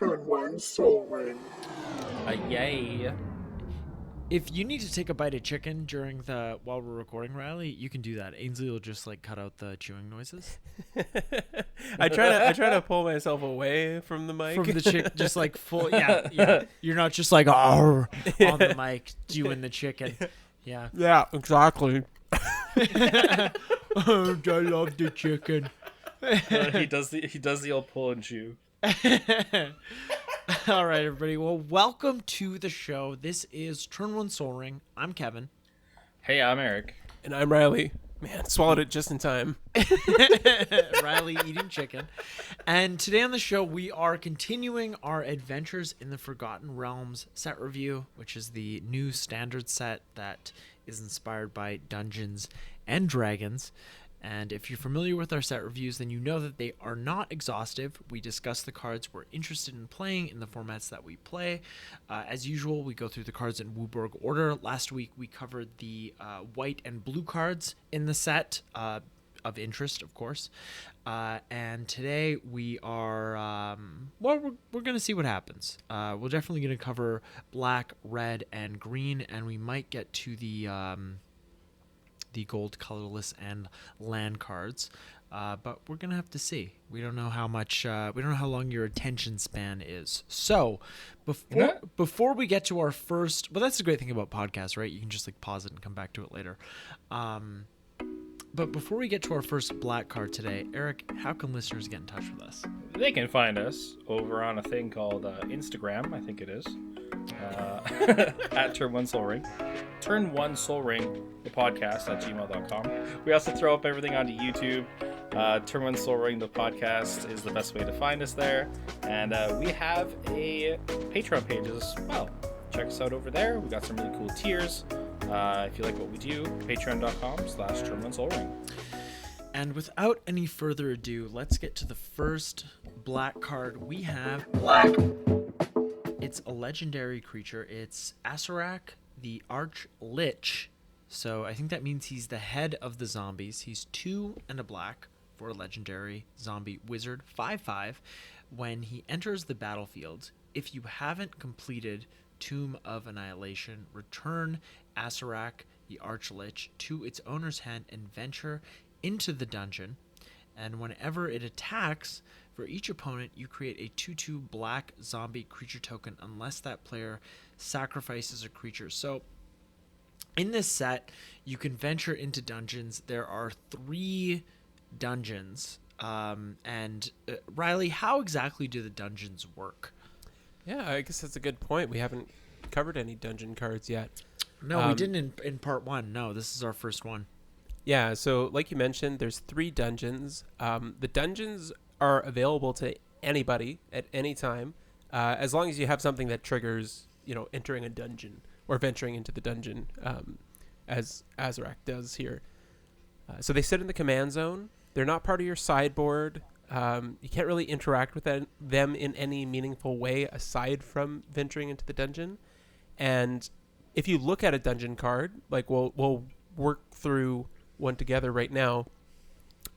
Turn 1 Soul Ring. Yay. If you need to take a bite of chicken while we're recording, Riley, you can do that. Ainsley will just cut out the chewing noises. I try to pull myself away from the mic. From the chick, just full, yeah. You're not just on the mic doing the chicken. Yeah. Yeah, exactly. I love the chicken. He does the old pull and chew. All right, everybody. Well, welcome to the show. This is Turn 1 Soul Ring. I'm Kevin. Hey, I'm Eric. And I'm Riley. Man, swallowed it just in time. Riley eating chicken. And today on the show, we are continuing our Adventures in the Forgotten Realms set review, which is the new standard set that is inspired by Dungeons and Dragons. And if you're familiar with our set reviews, then you know that they are not exhaustive. We discuss the cards we're interested in playing in the formats that we play. As usual, we go through the cards in Wooburg order. Last week, we covered the white and blue cards in the set, of interest, of course. And today, we are, we're going to see what happens. We're definitely going to cover black, red, and green, and we might get to the gold, colorless, and land cards, but we're gonna have to see. We don't know how much. We don't know how long your attention span is. So, before we get to our first, well, that's the great thing about podcasts, right? You can just pause it and come back to it later. But before we get to our first black card today, Eric, how can listeners get in touch with us? They can find us over on a thing called Instagram, I think it is, at Turn 1 Soul Ring. Turn 1 Soul Ring, the podcast at gmail.com. We also throw up everything onto YouTube. Turn 1 Soul Ring, the podcast, is the best way to find us there. And we have a Patreon page as well. Check us out over there. We got some really cool tiers. If you like what we do, patreon.com/Turn 1 Soul Ring. And without any further ado, let's get to the first black card we have. Black. It's a legendary creature. It's Asarak, the Arch Lich. So I think that means he's the head of the zombies. He's 2 and a black for a legendary zombie wizard, 5/5. When he enters the battlefield, if you haven't completed Tomb of Annihilation, return Asarak, the Arch Lich, to its owner's hand and venture into the dungeon. And whenever it attacks, for each opponent, you create a 2/2 black zombie creature token unless that player sacrifices a creature. So in this set, you can venture into dungeons. There are 3 dungeons. Riley, how exactly do the dungeons work? Yeah, I guess that's a good point. We haven't covered any dungeon cards yet. No, we didn't in part 1. No, this is our first one. Yeah, so like you mentioned, there's 3 dungeons. The dungeons are available to anybody at any time, as long as you have something that triggers, entering a dungeon or venturing into the dungeon, as Azarak does here. So they sit in the command zone. They're not part of your sideboard. You can't really interact with them in any meaningful way aside from venturing into the dungeon. And if you look at a dungeon card, we'll work through one together right now,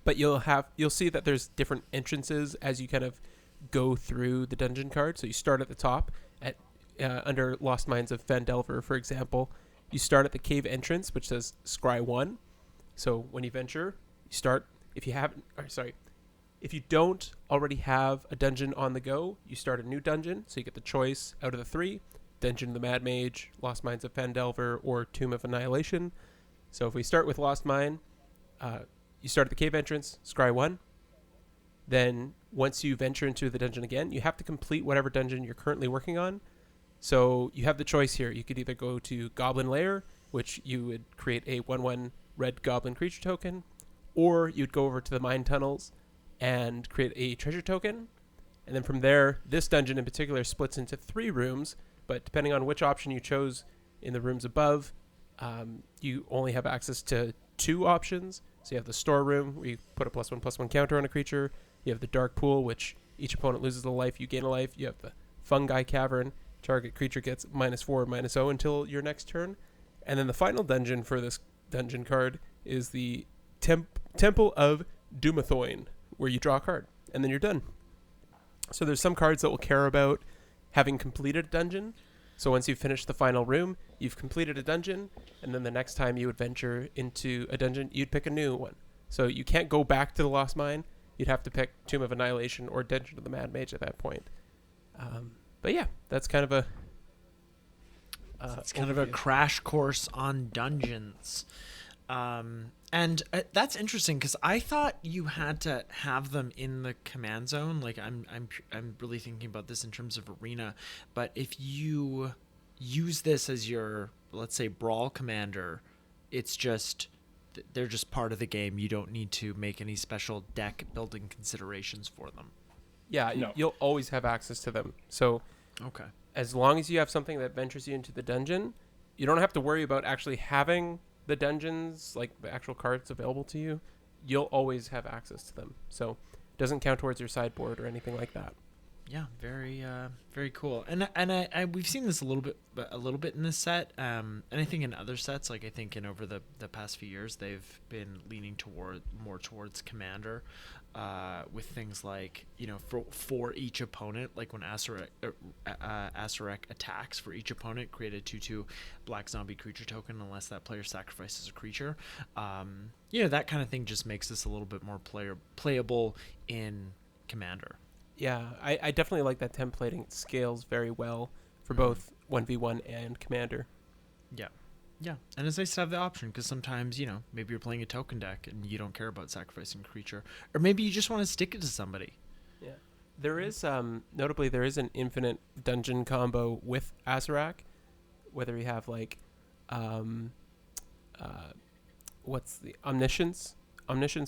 but you'll see that there's different entrances as you kind of go through the dungeon card. So you start at the top at under Lost Mines of Phandelver, for example. You start at the cave entrance, which says Scry 1. So when you venture, you start. If you don't already have a dungeon on the go, you start a new dungeon. So you get the choice out of the 3: Dungeon of the Mad Mage, Lost Mines of Phandelver, or Tomb of Annihilation. So if we start with Lost Mine, you start at the cave entrance, Scry 1. Then once you venture into the dungeon again, you have to complete whatever dungeon you're currently working on. So you have the choice here. You could either go to Goblin Lair, which you would create a 1/1 red goblin creature token, or you'd go over to the mine tunnels and create a treasure token. And then from there, this dungeon in particular splits into 3 rooms, but depending on which option you chose in the rooms above, you only have access to 2 options. So you have the storeroom, where you put a +1/+1 counter on a creature. You have the dark pool, which each opponent loses a life, you gain a life. You have the fungi cavern. Target creature gets -4, -0 until your next turn. And then the final dungeon for this dungeon card is the Temple of Dumathoin, where you draw a card, and then you're done. So there's some cards that will care about having completed a dungeon. So once you've finished the final room, you've completed a dungeon, and then the next time you would venture into a dungeon, you'd pick a new one. So you can't go back to the Lost Mine. You'd have to pick Tomb of Annihilation or Dungeon of the Mad Mage at that point. But yeah, that's kind of a it's kind of a crash course on dungeons. And that's interesting because I thought you had to have them in the command zone. Like I'm really thinking about this in terms of arena. But if you use this as your, let's say, brawl commander, it's just they're just part of the game. You don't need to make any special deck building considerations for them. Yeah, No. You'll always have access to them. So Okay. as long as you have something that ventures you into the dungeon, you don't have to worry about actually having the dungeons, like the actual cards available to you. You'll always have access to them. So it doesn't count towards your sideboard or anything like that. Yeah, very cool. And I we've seen this a little bit in this set. And I think in other sets, like I think in over the past few years, they've been leaning more towards commander, with things like, you know, for each opponent, like when Asurek attacks, for each opponent, create a 2/2 black zombie creature token unless that player sacrifices a creature. You know, that kind of thing just makes this a little bit more playable in commander. Yeah, I definitely like that templating. It scales very well for both 1v1 and commander. Yeah, and it's nice to have the option because sometimes, you know, maybe you're playing a token deck and you don't care about sacrificing a creature, or maybe you just want to stick it to somebody. Yeah, there is notably there is an infinite dungeon combo with Azurak, whether you have like what's the Omniscience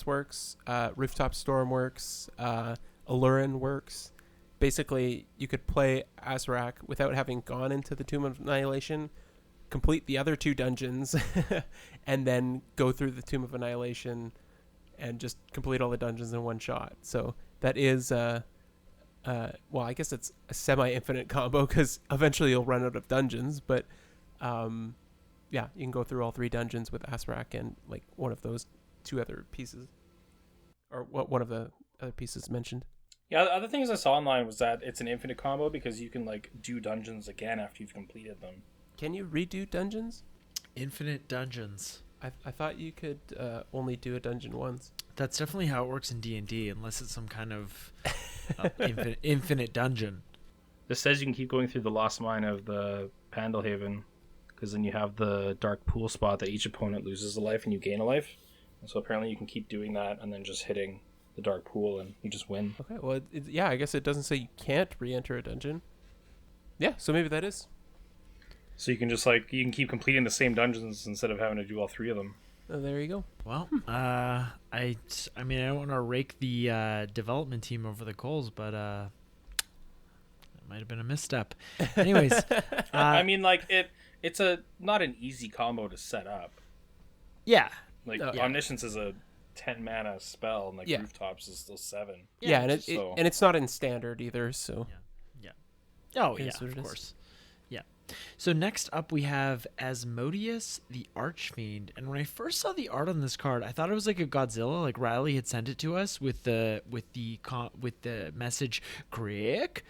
works, Rooftop Storm works, Allurin works. Basically, you could play Azurak without having gone into the Tomb of Annihilation, complete the other 2 dungeons, and then go through the Tomb of Annihilation and just complete all the dungeons in one shot. So that is, well, I guess it's a semi-infinite combo because eventually you'll run out of dungeons. But yeah, you can go through all 3 dungeons with Azurak and like one of those 2 other pieces, or one of the other pieces mentioned. Yeah, the other things I saw online was that it's an infinite combo because you can like do dungeons again after you've completed them. Can you redo dungeons? Infinite dungeons. I thought you could only do a dungeon once. That's definitely how it works in D&D, unless it's some kind of infinite dungeon. This says you can keep going through the Lost Mine of the Pandalhaven, because then you have the dark pool spot that each opponent loses a life and you gain a life. And so apparently you can keep doing that and then just hitting the dark pool and you just win. Okay, well, yeah, I guess it doesn't say you can't re-enter a dungeon. Yeah, so maybe that is. So you can just like, you can keep completing the same dungeons instead of having to do all 3 of them. Oh, there you go. Well, I mean, I don't want to rake the development team over the coals, but it might have been a misstep. Anyways, I mean, like it's not an easy combo to set up. Yeah. Like yeah. Omniscience is a 10 mana spell, and like Yeah. Rooftops is still 7. Yeah, and so- it's not in standard either, so. Yeah. Oh, It yeah, is what of it is. course. Yeah. So next up we have Asmodius the Archfiend, and when I first saw the art on this card, I thought it was like a Godzilla. Like Riley had sent it to us with the message "Crick,"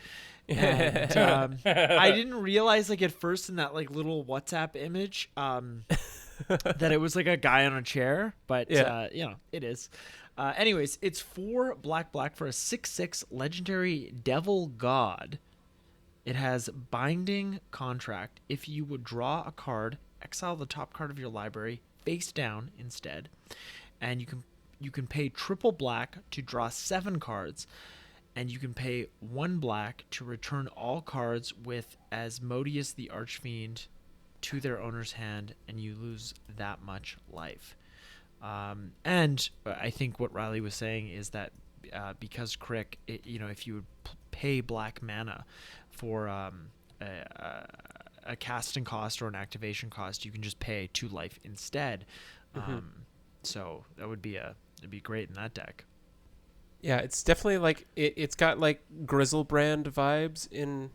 and I didn't realize like at first in that like little WhatsApp image that it was like a guy on a chair, but Yeah. you know, it is. Anyways, it's 4 black for a 6/6 legendary devil god. It has Binding Contract. If you would draw a card, exile the top card of your library face down instead, and you can pay triple black to draw 7 cards, and you can pay 1 black to return all cards with Asmodius the Archfiend to their owner's hand, and you lose that much life. And I think what Riley was saying is that because Crick, you know, if you would pay black mana for a casting cost or an activation cost, you can just pay 2 life instead. So that would be it'd be great in that deck. Yeah, it's definitely like it's got like Grizzlebrand vibes in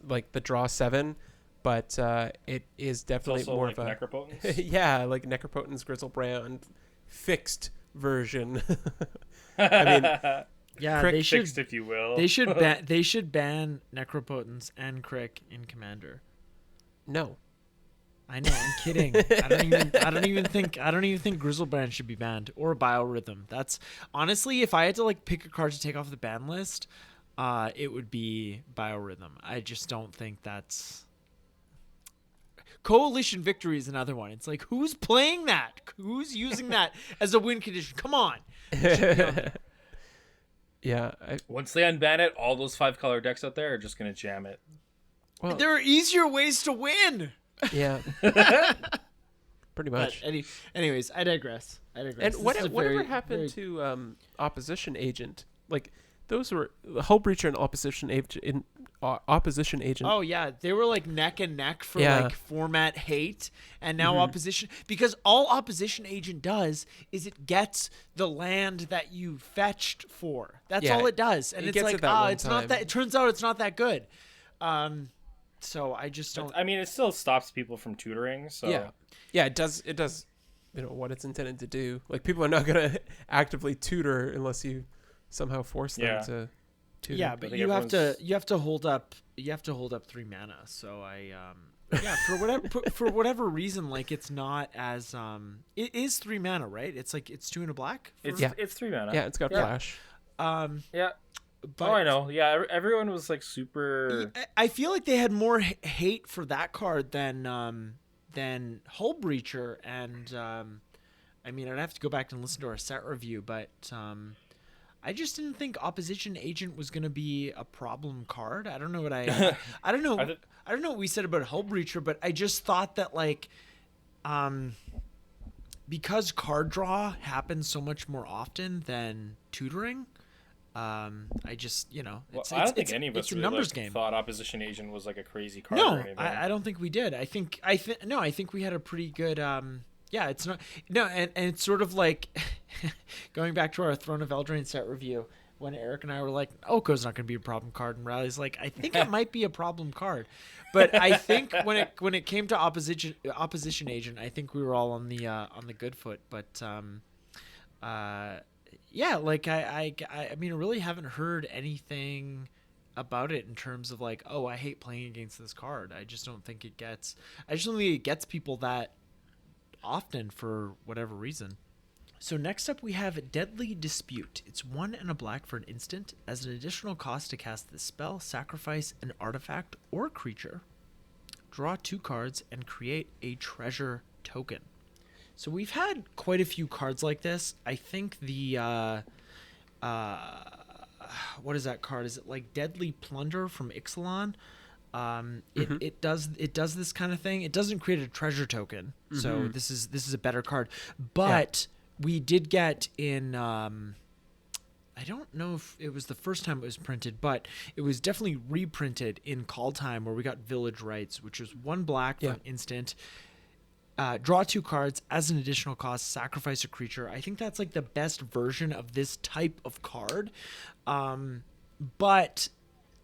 like the draw 7, but it is definitely It's also more like of a Necropotence. yeah, like Necropotence Grizzlebrand fixed version. I mean, Yeah, Crick they should. Fixed, if you will. They should ban. They should ban Necropotence and Crick in Commander. No. I know. I'm kidding. I don't even think Grizzlebrand should be banned or Biorhythm. That's honestly, if I had to like pick a card to take off the ban list, it would be Biorhythm. I just don't think that's. Coalition Victory is another one. It's like, who's playing that? Who's using that as a win condition? Come on. Yeah. Once they unban it, all those 5-color decks out there are just gonna jam it. Well, There are easier ways to win. yeah. Pretty much. But anyways, I digress. And This whatever is a very, happened very- to opposition agent? Like those were Hull Breacher and opposition agent. Oh yeah, they were like neck and neck for Yeah. like format hate, and now opposition, because all opposition agent does is it gets the land that you fetched for. That's Yeah, all it does, and it it's gets like it that one it's not time. that. It turns out it's not that good. So I just don't. I mean, it still stops people from tutoring. So Yeah. It does. You know what it's intended to do. Like people are not gonna actively tutor unless you somehow force them Yeah. to tutor. Yeah, but think you have to everyone's- hold up 3 mana. So I yeah, for whatever reason, like it's not as it is 3 mana, right? It's like it's 2 and a black. it's Yeah. it's 3 mana. Yeah, it's got flash. Yeah. But I know. Yeah, everyone was like super. I feel like they had more hate for that card than Hull Breacher, and I mean I'd have to go back and listen to our set review, but I just didn't think opposition agent was gonna be a problem card. I don't know what I don't know. I don't know what we said about Hull Breacher, but I just thought that like because card draw happens so much more often than tutoring. I just, it's, I don't think it's, any of it's us a really numbers like, game. thought opposition agent was like a crazy card or No, anything. I don't think we did. I think we had a pretty good. Yeah, it's not. No, and it's sort of like going back to our Throne of Eldraine set review when Eric and I were like, Oko's not going to be a problem card, and Riley's like, I think it might be a problem card. But I think when it came to opposition agent, I think we were all on the good foot. But yeah, like I mean, I really haven't heard anything about it in terms of like, oh, I hate playing against this card. I just don't think it gets people that often for whatever reason. So next up we have Deadly Dispute. It's 1 and a black for an instant. As an additional cost to cast this spell, sacrifice an artifact or creature, draw 2 cards, and create a treasure token. So we've had quite a few cards like this. I think the what is that card? Is it like Deadly Plunder from Ixalan? It does this kind of thing. It doesn't create a treasure token, so this is a better card. But we did get in. I don't know if it was the first time it was printed, but it was definitely reprinted in Call Time, where we got Village Rites, which was 1 black for an instant. Draw 2 cards as an additional cost, sacrifice a creature. I think that's like the best version of this type of card. But,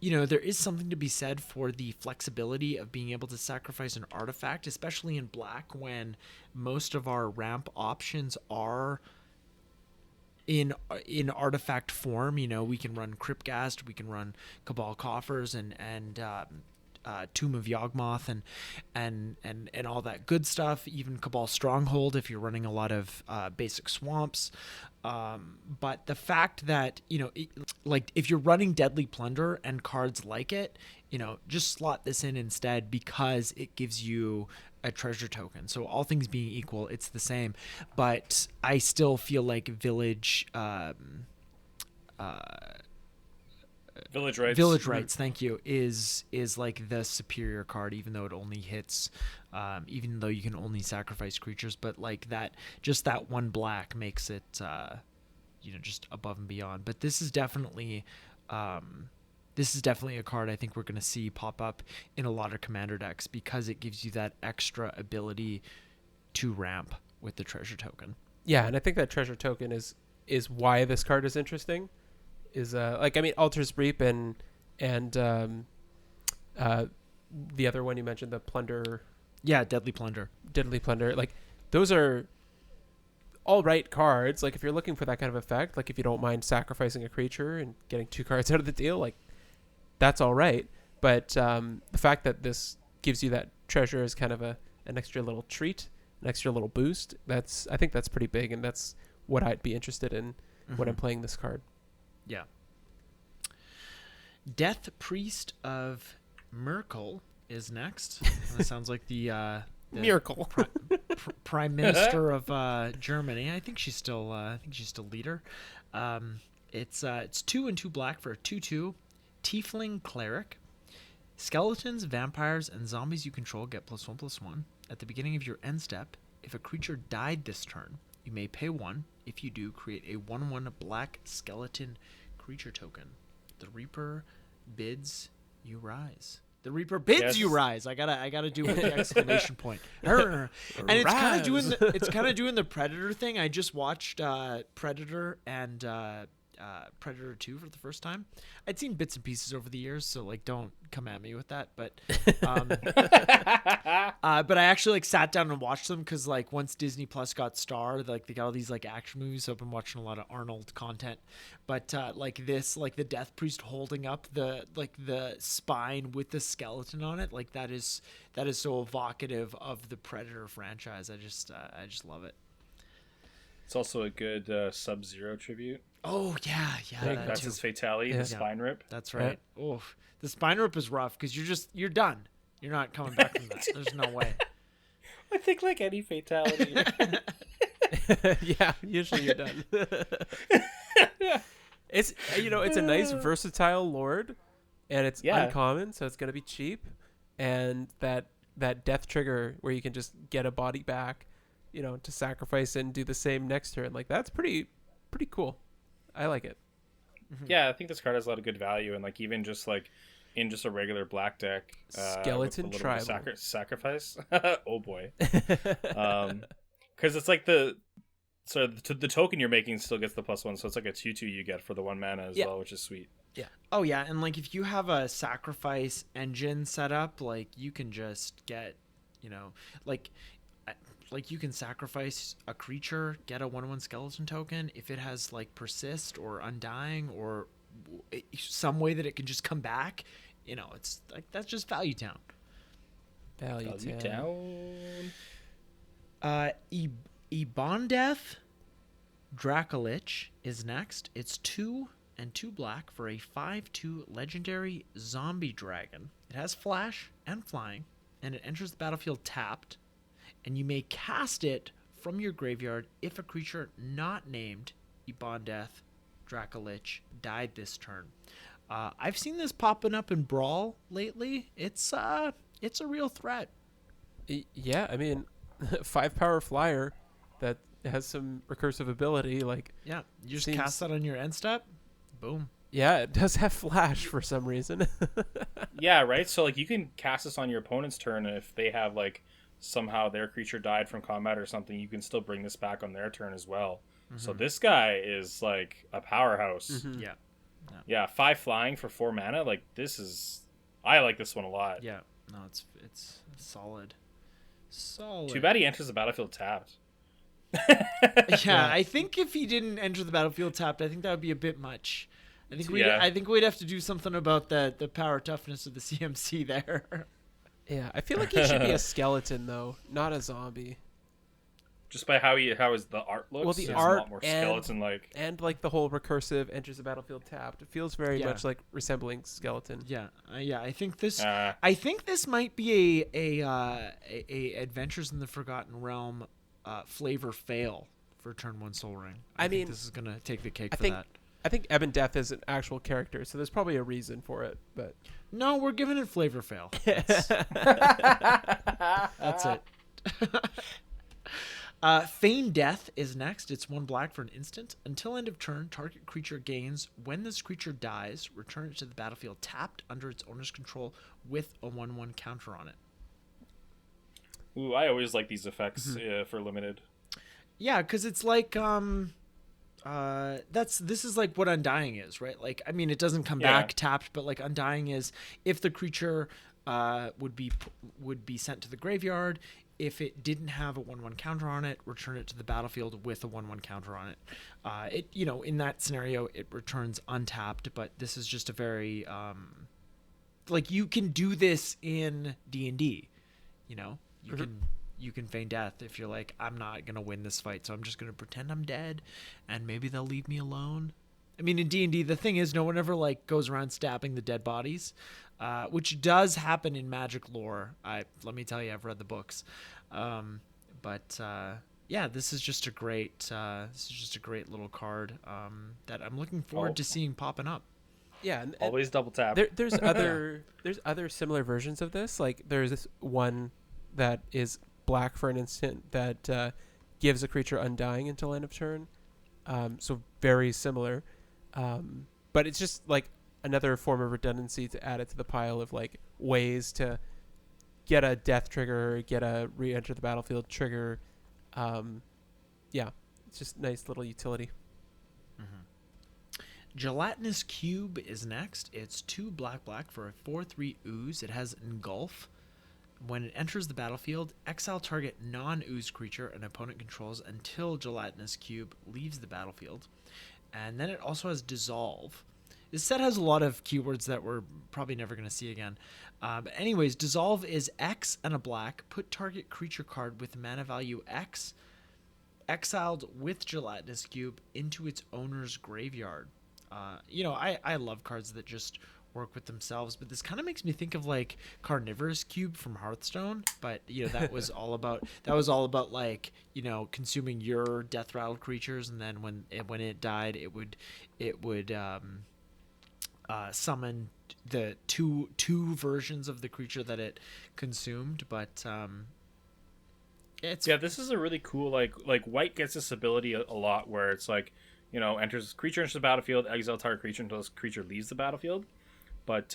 there is something to be said for the flexibility of being able to sacrifice an artifact, especially in black when most of our ramp options are in artifact form. We can run Cryptghast, we can run Cabal Coffers and Tomb of Yawgmoth and all that good stuff, even Cabal Stronghold if you're running a lot of basic swamps. But the fact that, like if you're running Deadly Plunder and cards like it, just slot this in instead because it gives you a treasure token. So all things being equal, it's the same. But I still feel like Village Rites, thank you, is like the superior card, even though it only hits, even though you can only sacrifice creatures, but like that, just that 1 black makes it, just above and beyond. But this is definitely a card I think we're going to see pop up in a lot of commander decks because it gives you that extra ability to ramp with the treasure token. Yeah, and I think that treasure token is why this card is interesting. Is Altar's Reap and the other one you mentioned, the Plunder. Yeah, Deadly Plunder. Like those are all right cards. Like if you're looking for that kind of effect, like if you don't mind sacrificing a creature and getting 2 cards out of the deal, like that's all right. But the fact that this gives you that treasure as kind of an extra little treat, an extra little boost, I think that's pretty big, and that's what I'd be interested in when I'm playing this card. Yeah. Death Priest of Merkel is next. That sounds like the Miracle. Prime Minister of Germany. I think she's still leader. It's 2 and 2 black for a 2/2 Tiefling Cleric. Skeletons, vampires, and zombies you control get +1/+1. At the beginning of your end step, if a creature died this turn, you may pay 1. If you do, create a 1/1 black skeleton creature token. The Reaper bids you rise. The Reaper bids you rise. I gotta do with the exclamation point. And it's kind of doing the Predator thing. I just watched Predator and Predator 2 for the first time. I'd seen bits and pieces over the years, so like don't come at me with that. But but I actually like sat down and watched them because like once Disney Plus got Star, like they got all these like action movies. So I've been watching a lot of Arnold content. But like this, like the Death Priest holding up the spine with the skeleton on it, like that is so evocative of the Predator franchise. I just love it. It's also a good Sub-Zero tribute. Oh yeah, That's his fatality, the spine rip. That's right. Yeah. Oh, the spine rip is rough because you're done. You're not coming back from that. There's no way. I think like any fatality. Yeah, usually you're done. It's it's a nice versatile lord, and it's uncommon, so it's gonna be cheap, and that death trigger where you can just get a body back, to sacrifice and do the same next turn. Like that's pretty cool. I like it. Yeah, I think this card has a lot of good value, and like even just like in just a regular black deck, skeleton tribal sacrifice. Oh boy, because it's like the token you're making still gets the +1, so it's like a 2/2 you get for the 1 mana as well, which is sweet. Yeah. Oh yeah, and like if you have a sacrifice engine set up, like you can just get, like you can sacrifice a creature, get a 1/1 skeleton token. If it has like persist or undying or some way that it can just come back, it's like that's just value town. Value town. Feign Death Dracolich is next. It's 2 and 2 black for a 5/2 legendary zombie dragon. It has flash and flying, and it enters the battlefield tapped. And you may cast it from your graveyard if a creature not named Feign Death Dracolich died this turn. I've seen this popping up in Brawl lately. It's a real threat. Yeah, I mean, 5-power flyer that has some recursive ability. Like you just cast that on your end step. Boom. Yeah, it does have flash for some reason. Yeah, right. So like you can cast this on your opponent's turn, and if they have like somehow their creature died from combat or something, you can still bring this back on their turn as well. So this guy is like a powerhouse. Yeah, 5 flying for 4 mana. Like I like this one a lot. Yeah, no, it's solid. Too bad he enters the battlefield tapped. I think if he didn't enter the battlefield tapped, I think that would be a bit much. I think we'd have to do something about the power toughness of the CMC there. Yeah, I feel like he should be a skeleton though, not a zombie. Just by how his the art looks. Well, the it's art a lot more skeleton-like, and like the whole recursive enters the battlefield tapped. It feels very much like resembling skeleton. Yeah. I think this. I think this might be a Adventures in the Forgotten Realm flavor fail for turn 1 Soul Ring. I mean, this is gonna take the cake for that. I think Feign Death is an actual character, so there's probably a reason for it. But no, we're giving it flavor fail. That's it. Feign Death is next. It's 1 black for an instant. Until end of turn, target creature gains. When this creature dies, return it to the battlefield tapped under its owner's control with a 1/1 counter on it. Ooh, I always like these effects for limited. Yeah, because it's like this is like what Undying is, right? Like, I mean, it doesn't come back tapped, but like Undying is if the creature would be sent to the graveyard. If it didn't have a 1/1 counter on it, return it to the battlefield with a 1/1 counter on it. In that scenario, it returns untapped, but this is just a very you can do this in D&D. You can feign death if you're like, I'm not gonna win this fight, so I'm just gonna pretend I'm dead, and maybe they'll leave me alone. I mean, in D&D, the thing is, no one ever goes around stabbing the dead bodies, which does happen in Magic lore. Let me tell you, I've read the books, this is just a great little card that I'm looking forward to seeing popping up. Yeah, and always double tap. There's other similar versions of this. Like there's this one that is black for an instant that gives a creature undying until end of turn. So very similar. But it's just like another form of redundancy to add it to the pile of ways to get a death trigger, get a re-enter the battlefield trigger. It's just nice little utility. Mm-hmm. Gelatinous Cube is next. It's 2 black for a 4/3 ooze. It has Engulf. When it enters the battlefield, exile target non-ooze creature an opponent controls until Gelatinous Cube leaves the battlefield. And then it also has Dissolve. This set has a lot of keywords that we're probably never going to see again. But anyways, Dissolve is X and a black. Put target creature card with mana value X, exiled with Gelatinous Cube, into its owner's graveyard. I love cards that just work with themselves, but this kind of makes me think of Carnivorous Cube from Hearthstone, but that was all about consuming your death rattled creatures, and then when it died, it would summon the two versions of the creature that it consumed. But this is a really cool white gets this ability a lot where it's enters creature into the battlefield, exile target creature until this creature leaves the battlefield. But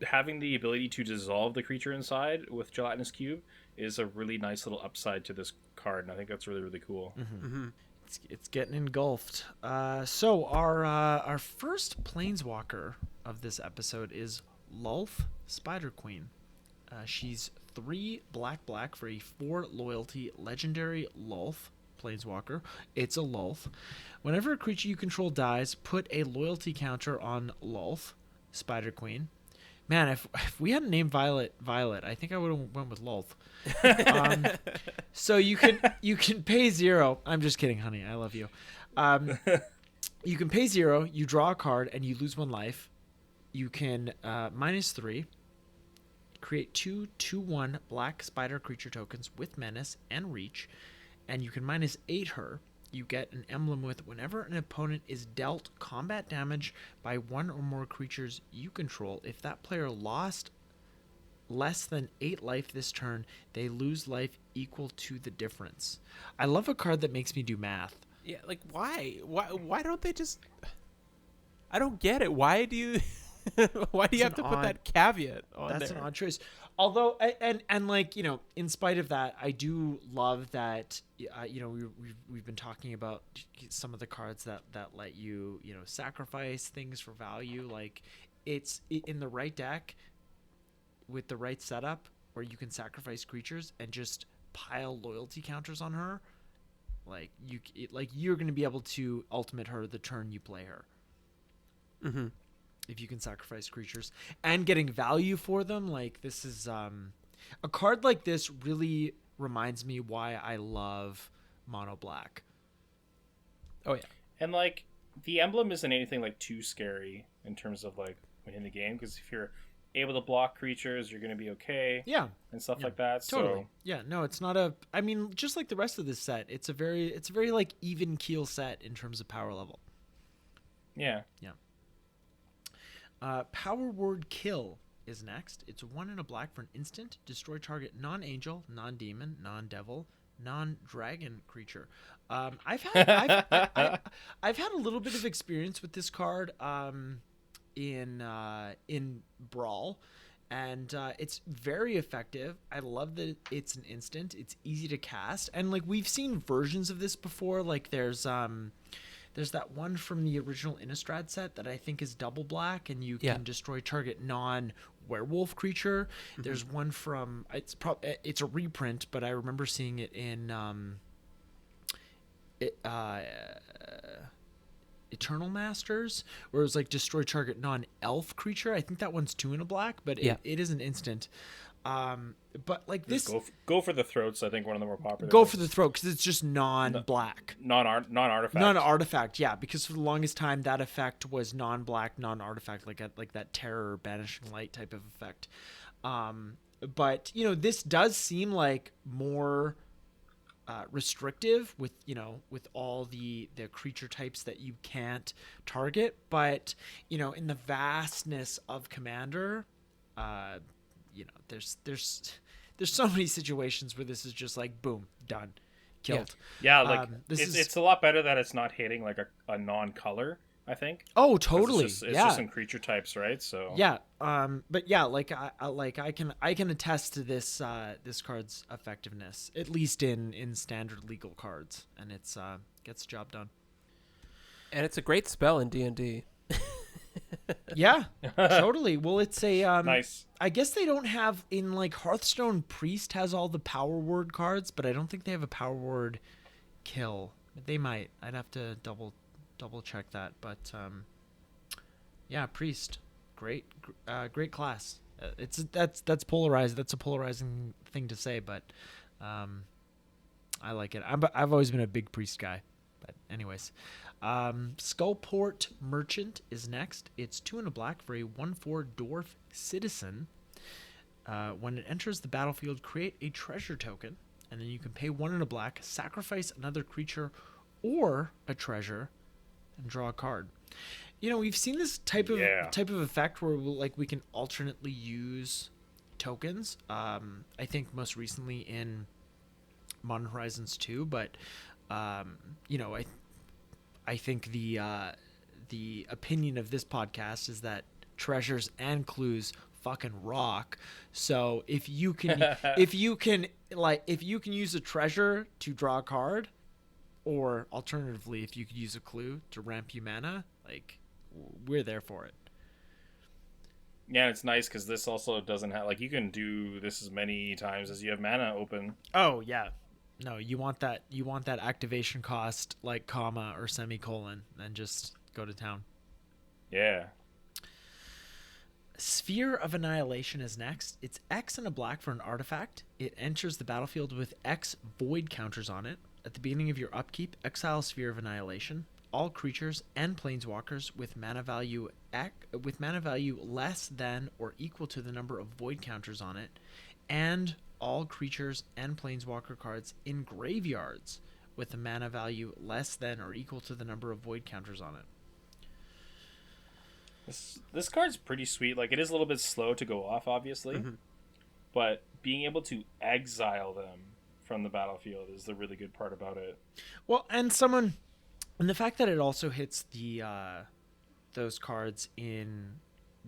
having the ability to dissolve the creature inside with Gelatinous Cube is a really nice little upside to this card, and I think that's really, really cool. Mm-hmm. Mm-hmm. It's getting engulfed. So our first Planeswalker of this episode is Lulth, Spider Queen. She's 3 black for a 4 loyalty legendary Lulth Planeswalker. It's a Lulth. Whenever a creature you control dies, put a loyalty counter on Lulth, Spider Queen. Man, if we hadn't named Violet, I think I would have went with Lulth. So you can pay 0. I'm just kidding, honey. I love you. You can pay 0. You draw a card and you lose 1 life. You can -3. Create 2/2/1 black spider creature tokens with menace and reach, and you can -8 her. You get an emblem with whenever an opponent is dealt combat damage by 1 or more creatures you control. If that player lost less than 8 life this turn, they lose life equal to the difference. I love a card that makes me do math. Yeah, why don't they just... I don't get it. Why do you why do you have to put that caveat on there? That's an odd choice. Although, and in spite of that, I do love that, we've been talking about some of the cards that let you, sacrifice things for value. It's in the right deck with the right setup where you can sacrifice creatures and just pile loyalty counters on her. You're going to be able to ultimate her the turn you play her. Mm-hmm. If you can sacrifice creatures and getting value for them, this is a card like this really reminds me why I love mono black. Oh yeah, and the emblem isn't anything too scary in terms of winning the game, because if you're able to block creatures, you're going to be okay. Yeah, and stuff like that. Totally. So yeah, no, it's not a. I mean, just like the rest of this set, it's a very even keel set in terms of power level. Yeah. Yeah. Power Word Kill is next. It's 1 and a black for an instant. Destroy target non-angel, non-demon, non-devil, non-dragon creature. I've had a little bit of experience with this card in Brawl, and it's very effective. I love that it's an instant. It's easy to cast, and we've seen versions of this before. There's that one from the original Innistrad set that I think is double black, and you can destroy target non-werewolf creature. There's one from it's a reprint, but I remember seeing it in Eternal Masters, where it was like destroy target non-elf creature. I think that one's 2 and a black, but it is an instant. But like Just this, go for the throats. I think one of the more popular. Go for the throat because it's just non-black, non-artifact. Non-artifact, yeah. Because for the longest time, that effect was non-black, non-artifact, like that terror banishing light type of effect. But this does seem like more restrictive with all the creature types that you can't target. But in the vastness of Commander, there's so many situations where this is just like boom, done, killed. Yeah, like it's a lot better that it's not hitting like a non-color, I think. Oh, totally. It's just some creature types, right? So yeah, but yeah, I can attest to this card's effectiveness, at least in standard legal cards, and it's gets the job done. And it's a great spell in D&D. Yeah, totally. Well, it's a nice. I guess they don't have in like Hearthstone. Priest has all the power word cards, but I don't think they have a power word kill. They might. I'd have to double check that. But yeah, Priest, great class. That's polarized. That's a polarizing thing to say, but I like it. I've always been a big Priest guy. But anyways. Skullport Merchant is next. It's 2 and a black for a 1/4 dwarf citizen. When it enters the battlefield, create a treasure token, and then you can pay 1 and a black, sacrifice another creature or a treasure, and draw a card. We've seen this type of effect where we can alternately use tokens. I think most recently in Modern Horizons 2, but I think the opinion of this podcast is that treasures and clues fucking rock. So if you can use a treasure to draw a card, or alternatively if you could use a clue to ramp you mana, like we're there for it. Yeah, it's nice because this also doesn't have you can do this as many times as you have mana open. Oh yeah. No, you want that activation cost like comma or semicolon, and just go to town. Yeah. Sphere of Annihilation is next. It's X and a black for an artifact. It enters the battlefield with X void counters on it. At the beginning of your upkeep, exile Sphere of Annihilation. All creatures and planeswalkers with mana value less than or equal to the number of void counters on it, and all creatures and planeswalker cards in graveyards with a mana value less than or equal to the number of void counters on it. This card's pretty sweet. Like, it is a little bit slow to go off, obviously, but being able to exile them from the battlefield is the really good part about it. Well, and the fact that it also hits the those cards in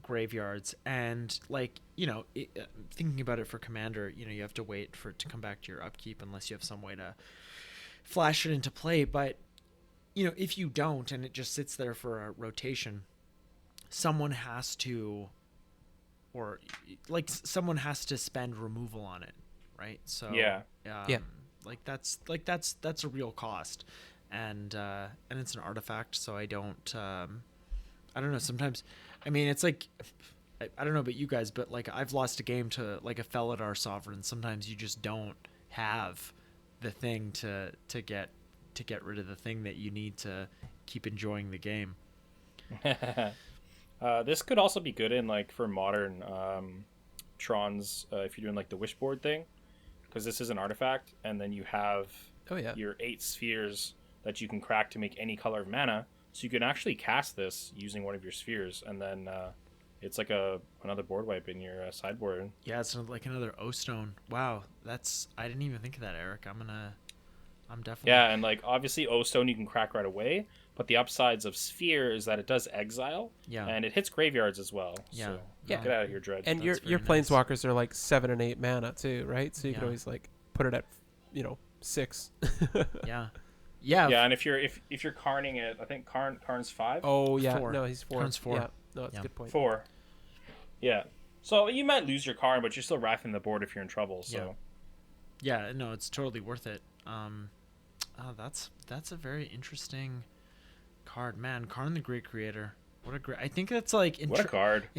graveyards, and thinking about it for Commander, you have to wait for it to come back to your upkeep unless you have some way to flash it into play. But if you don't and it just sits there for a rotation, someone has to spend removal on it, right? So that's a real cost, and it's an artifact, so I don't know, sometimes it's like, I don't know about you guys, but I've lost a game to a Felidar Sovereign. Sometimes you just don't have the thing to get rid of the thing that you need to keep enjoying the game. This could also be good in for modern Trons, if you're doing the Wishboard thing, because this is an artifact, and then you have your 8 spheres that you can crack to make any color of mana. So you can actually cast this using one of your spheres, and then it's like another board wipe in your sideboard. Yeah, it's like another O-Stone. Wow, I didn't even think of that, Eric. I'm definitely... Yeah, and obviously O-Stone you can crack right away, but the upsides of Sphere is that it does exile, and it hits graveyards as well. Yeah. So get out of here, Dredge. And your planeswalkers are 7 and 8 mana too, right? So you can always put it at 6. Yeah. Yeah. Yeah, and if you're Karning it, I think Karn's 5. Oh yeah, 4. no, he's 4. Karn's 4. Yeah, no, that's Yeah. a good point. 4. Yeah. So you might lose your Karn, but you're still racking the board if you're in trouble. So. Yeah. No, it's totally worth it. That's a very interesting card, man. Karn the Great Creator. What a great. I think that's like. What a card.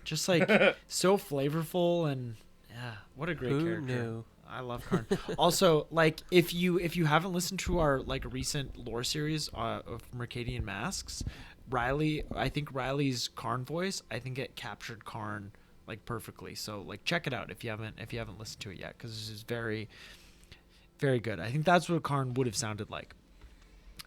Just like so flavorful and what a great Who character. knew? I love Karn. Also, like if you haven't listened to our like recent lore series of Mercadian Masks, I think Riley's Karn voice, I think it captured Karn like perfectly. So like check it out if you haven't listened to it yet, because this is very, very good. I think that's what Karn would have sounded like.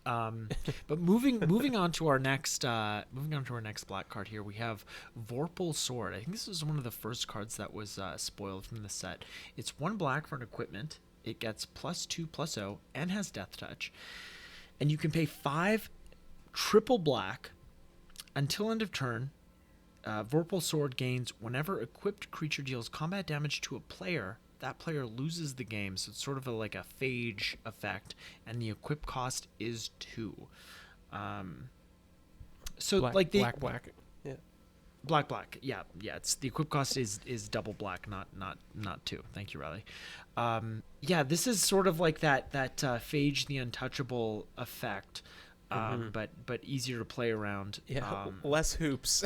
But moving on to our next black card here, we have Vorpal Sword. I think this was one of the first cards that was spoiled from the set. It's 1 black for an equipment. It gets +2/+0 and has Death Touch, and you can pay 5 triple black until end of turn. Vorpal Sword gains whenever equipped creature deals combat damage to a player, that player loses the game. So it's sort of like a phage effect, and the equip cost is 2. So Black, like the black. Yeah. black. Yeah. It's the equip cost is double black, not 2. Thank you, Riley. This is sort of like that phage the untouchable effect. But easier to play around. Yeah, less hoops.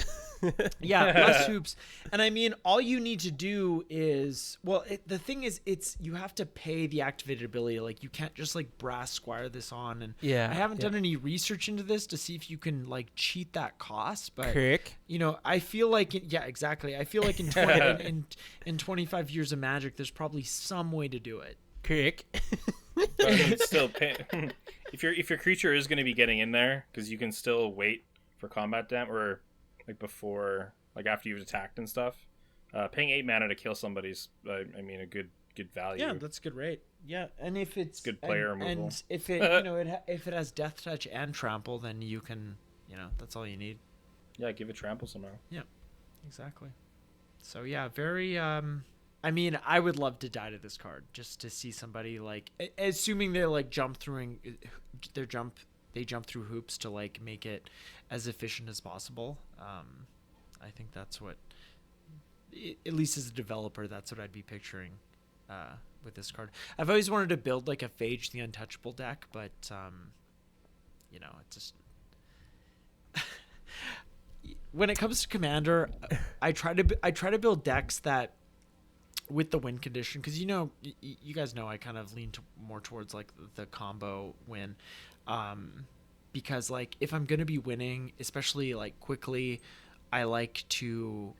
Less hoops. And I mean, all you need to do is, the thing is, you have to pay the activated ability. Like, you can't just like brass squire this on. And I haven't done any research into this to see if you can like cheat that cost. But I feel like exactly. I feel like in 25 years of Magic, there's probably some way to do it. But it's still if your creature is going to be getting in there, because you can still wait for combat dam or like before, like after you've attacked and stuff. Paying 8 mana to kill somebody's, a good value. Yeah, that's a good rate. Yeah, and if it's good player removal, and if it if it has Death Touch and Trample, then you can that's all you need. Yeah, give it Trample somehow. Yeah, exactly. So very. I would love to die to this card just to see somebody like, assuming they like jump through hoops to like make it as efficient as possible. I think that's what, at least as a developer, that's what I'd be picturing with this card. I've always wanted to build like a Phage the Untouchable deck, but it just when it comes to Commander, I try to build decks that, with the win condition, because you guys know I kind of lean more towards like the combo win, because like if I'm gonna be winning, especially like quickly, I like to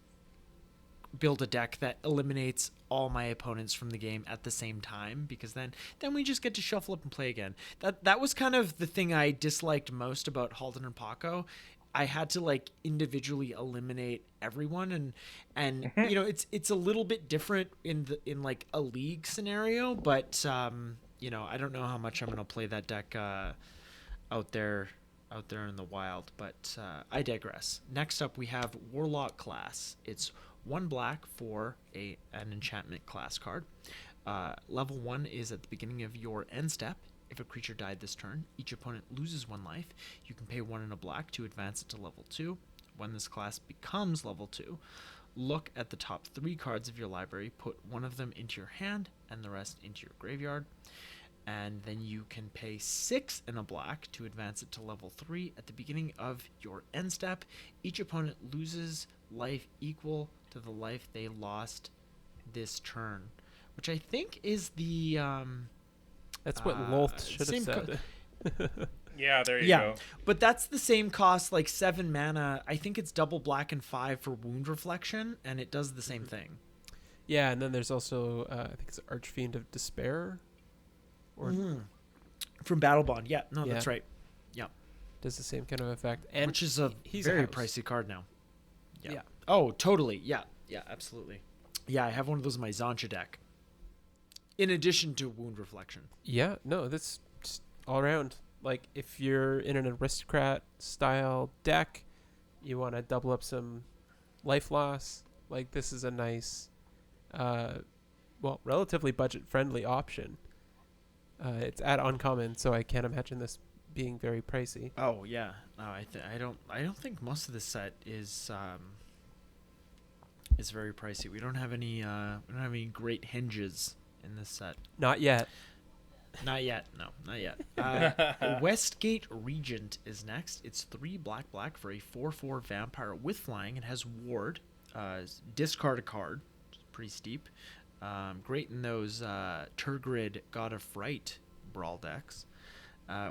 build a deck that eliminates all my opponents from the game at the same time, because then we just get to shuffle up and play again. That was kind of the thing I disliked most about Halden and Paco. I had to like individually eliminate everyone, and it's a little bit different in like a league scenario, but I don't know how much I'm gonna play that deck out there in the wild, but I digress. Next up we have Warlock class. It's 1 black for an enchantment class card. Level 1 is at the beginning of your end step. If a creature died this turn, each opponent loses 1 life. You can pay 1 and a black to advance it to level 2. When this class becomes level 2, look at the top 3 cards of your library, put 1 of them into your hand and the rest into your graveyard. And then you can pay 6 and a black to advance it to level 3. At the beginning of your end step, each opponent loses life equal to the life they lost this turn, which I think is the that's what Lolth should have said. Yeah, there you go. But that's the same cost, like 7 mana. I think it's double black and 5 for Wound Reflection, and it does the same thing. Yeah, and then there's also I think it's Archfiend of Despair, or from Battle Bond. Yeah, no, that's right. Yeah, does the same kind of effect, and which is a very pricey card now. Yeah. Oh, totally. Yeah, absolutely. Yeah, I have one of those in my Zancha deck. In addition to Wound Reflection. Yeah, no, that's just all around. Like, if you're in an aristocrat style deck, you want to double up some life loss, like this is a nice, relatively budget friendly option. It's at uncommon, so I can't imagine this being very pricey. Oh yeah, no, I don't think most of this set is very pricey. We don't have any great hinges in this set. Not yet. Not yet. No, not yet. Westgate Regent is next. It's 3 black for a 4/4 vampire with flying. It has ward. Discard a card. It's pretty steep. Great in those Turgrid God of Fright brawl decks.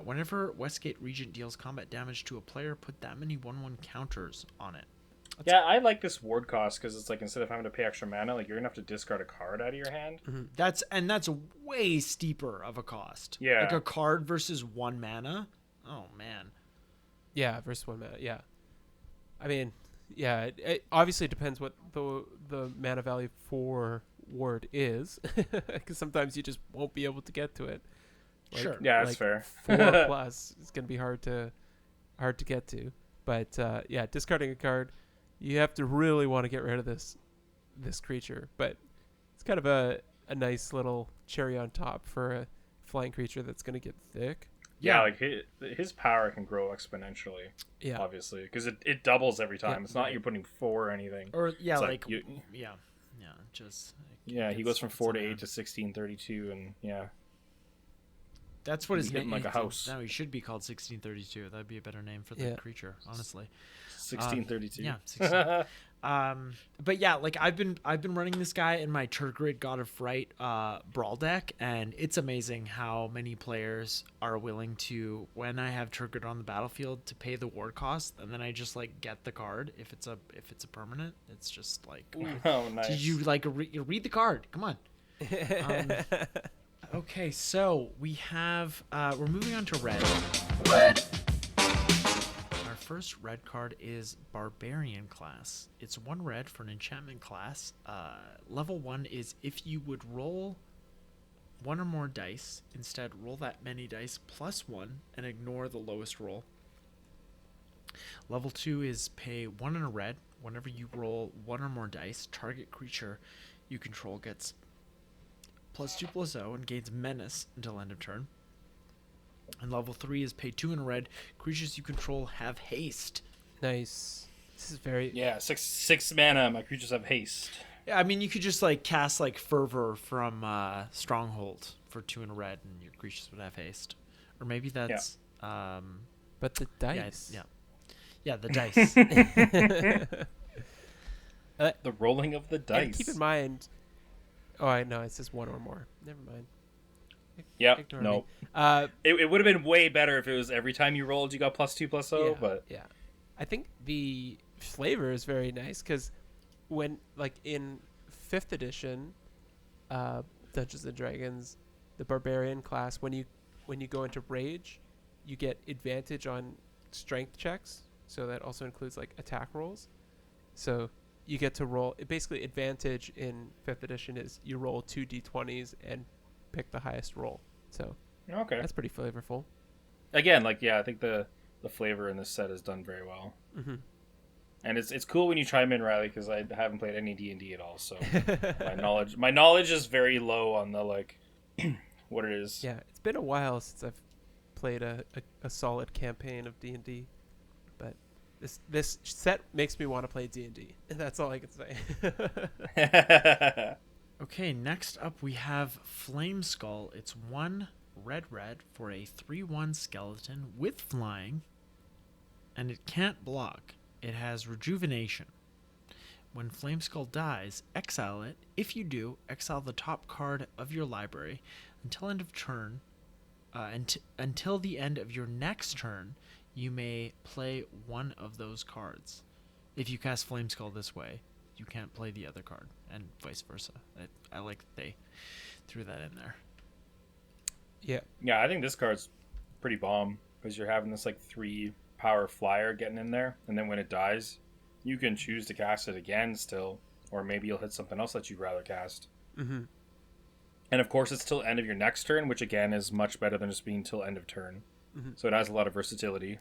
Whenever Westgate Regent deals combat damage to a player, put that many 1/1 counters on it. Yeah, I like this ward cost because it's like instead of having to pay extra mana, like you're gonna have to discard a card out of your hand. Mm-hmm. That's way steeper of a cost. Yeah, like a card versus 1 mana. Oh man. Yeah, versus 1 mana. Yeah. I mean, yeah. It obviously depends what the mana value for ward is, because sometimes you just won't be able to get to it. Like, Sure. Yeah, that's fair. 4 plus is gonna be hard to get to. But yeah, discarding a card, you have to really want to get rid of this creature. But it's kind of a nice little cherry on top for a flying creature that's going to get thick. Yeah, like his power can grow exponentially. Yeah, obviously, because it doubles every time. Yeah. It's not you're putting 4 or anything. Or yeah, It's like yeah, just he goes from 4 to 8 to 1632, and yeah. That's what his name like a house. No, he should be called 1632. That'd be a better name for the creature, honestly. 1632. Yeah, 16. But yeah, like I've been running this guy in my Turgrid God of Fright brawl deck, and it's amazing how many players are willing to, when I have Turgrid on the battlefield, to pay the ward cost, and then I just like get the card if it's a permanent. It's just like, oh nice. Did you like read the card? Come on. Okay, so we have we're moving on to red. Our first red card is Barbarian class. It's 1 red for an enchantment class. Level 1 is if you would roll 1 or more dice, instead roll that many dice plus 1 and ignore the lowest roll. Level 2 is pay 1 and a red. Whenever you roll 1 or more dice, target creature you control gets +2/+0 and gains menace until end of turn. And level 3 is pay 2 in a red. Creatures you control have haste. Nice. This is very 6 mana. My creatures have haste. Yeah, I mean you could just like cast like Fervor from Stronghold for 2 in a red, and your creatures would have haste. Or maybe that's but the dice. Yeah, the dice. The rolling of the dice. And keep in mind. Oh, I know. It says 1 or more. Never mind. Yeah, Ignore no. me. It would have been way better if it was every time you rolled you got +2/+0, but yeah, I think the flavor is very nice because when like in 5th edition, Dungeons and Dragons, the Barbarian class, when you go into Rage, you get advantage on strength checks, so that also includes like attack rolls. So you get to roll. Basically, advantage in 5th edition is you roll 2 d20s and pick the highest roll. So okay, that's pretty flavorful. Again, like I think the flavor in this set is done very well. Mm-hmm. And it's cool when you chime in, Riley, because I haven't played any D&D at all, so my knowledge is very low on the like what it is. Yeah, it's been a while since I've played a solid campaign of D&D, but this set makes me want to play D&D. That's all I can say. Okay, next up we have Flame Skull. It's 1 red for a 3/1 skeleton with flying, and it can't block. It has rejuvenation. When Flame Skull dies, exile it. If you do, exile the top card of your library until end of turn. Until the end of your next turn, you may play one of those cards. If you cast Flame Skull this way, you can't play the other card, and vice versa. I like that they threw that in there. Yeah, I think this card's pretty bomb because you're having this like 3 power flyer getting in there, and then when it dies, you can choose to cast it again still, or maybe you'll hit something else that you'd rather cast. Mm-hmm. And of course, it's till end of your next turn, which again is much better than just being till end of turn. Mm-hmm. So it has a lot of versatility.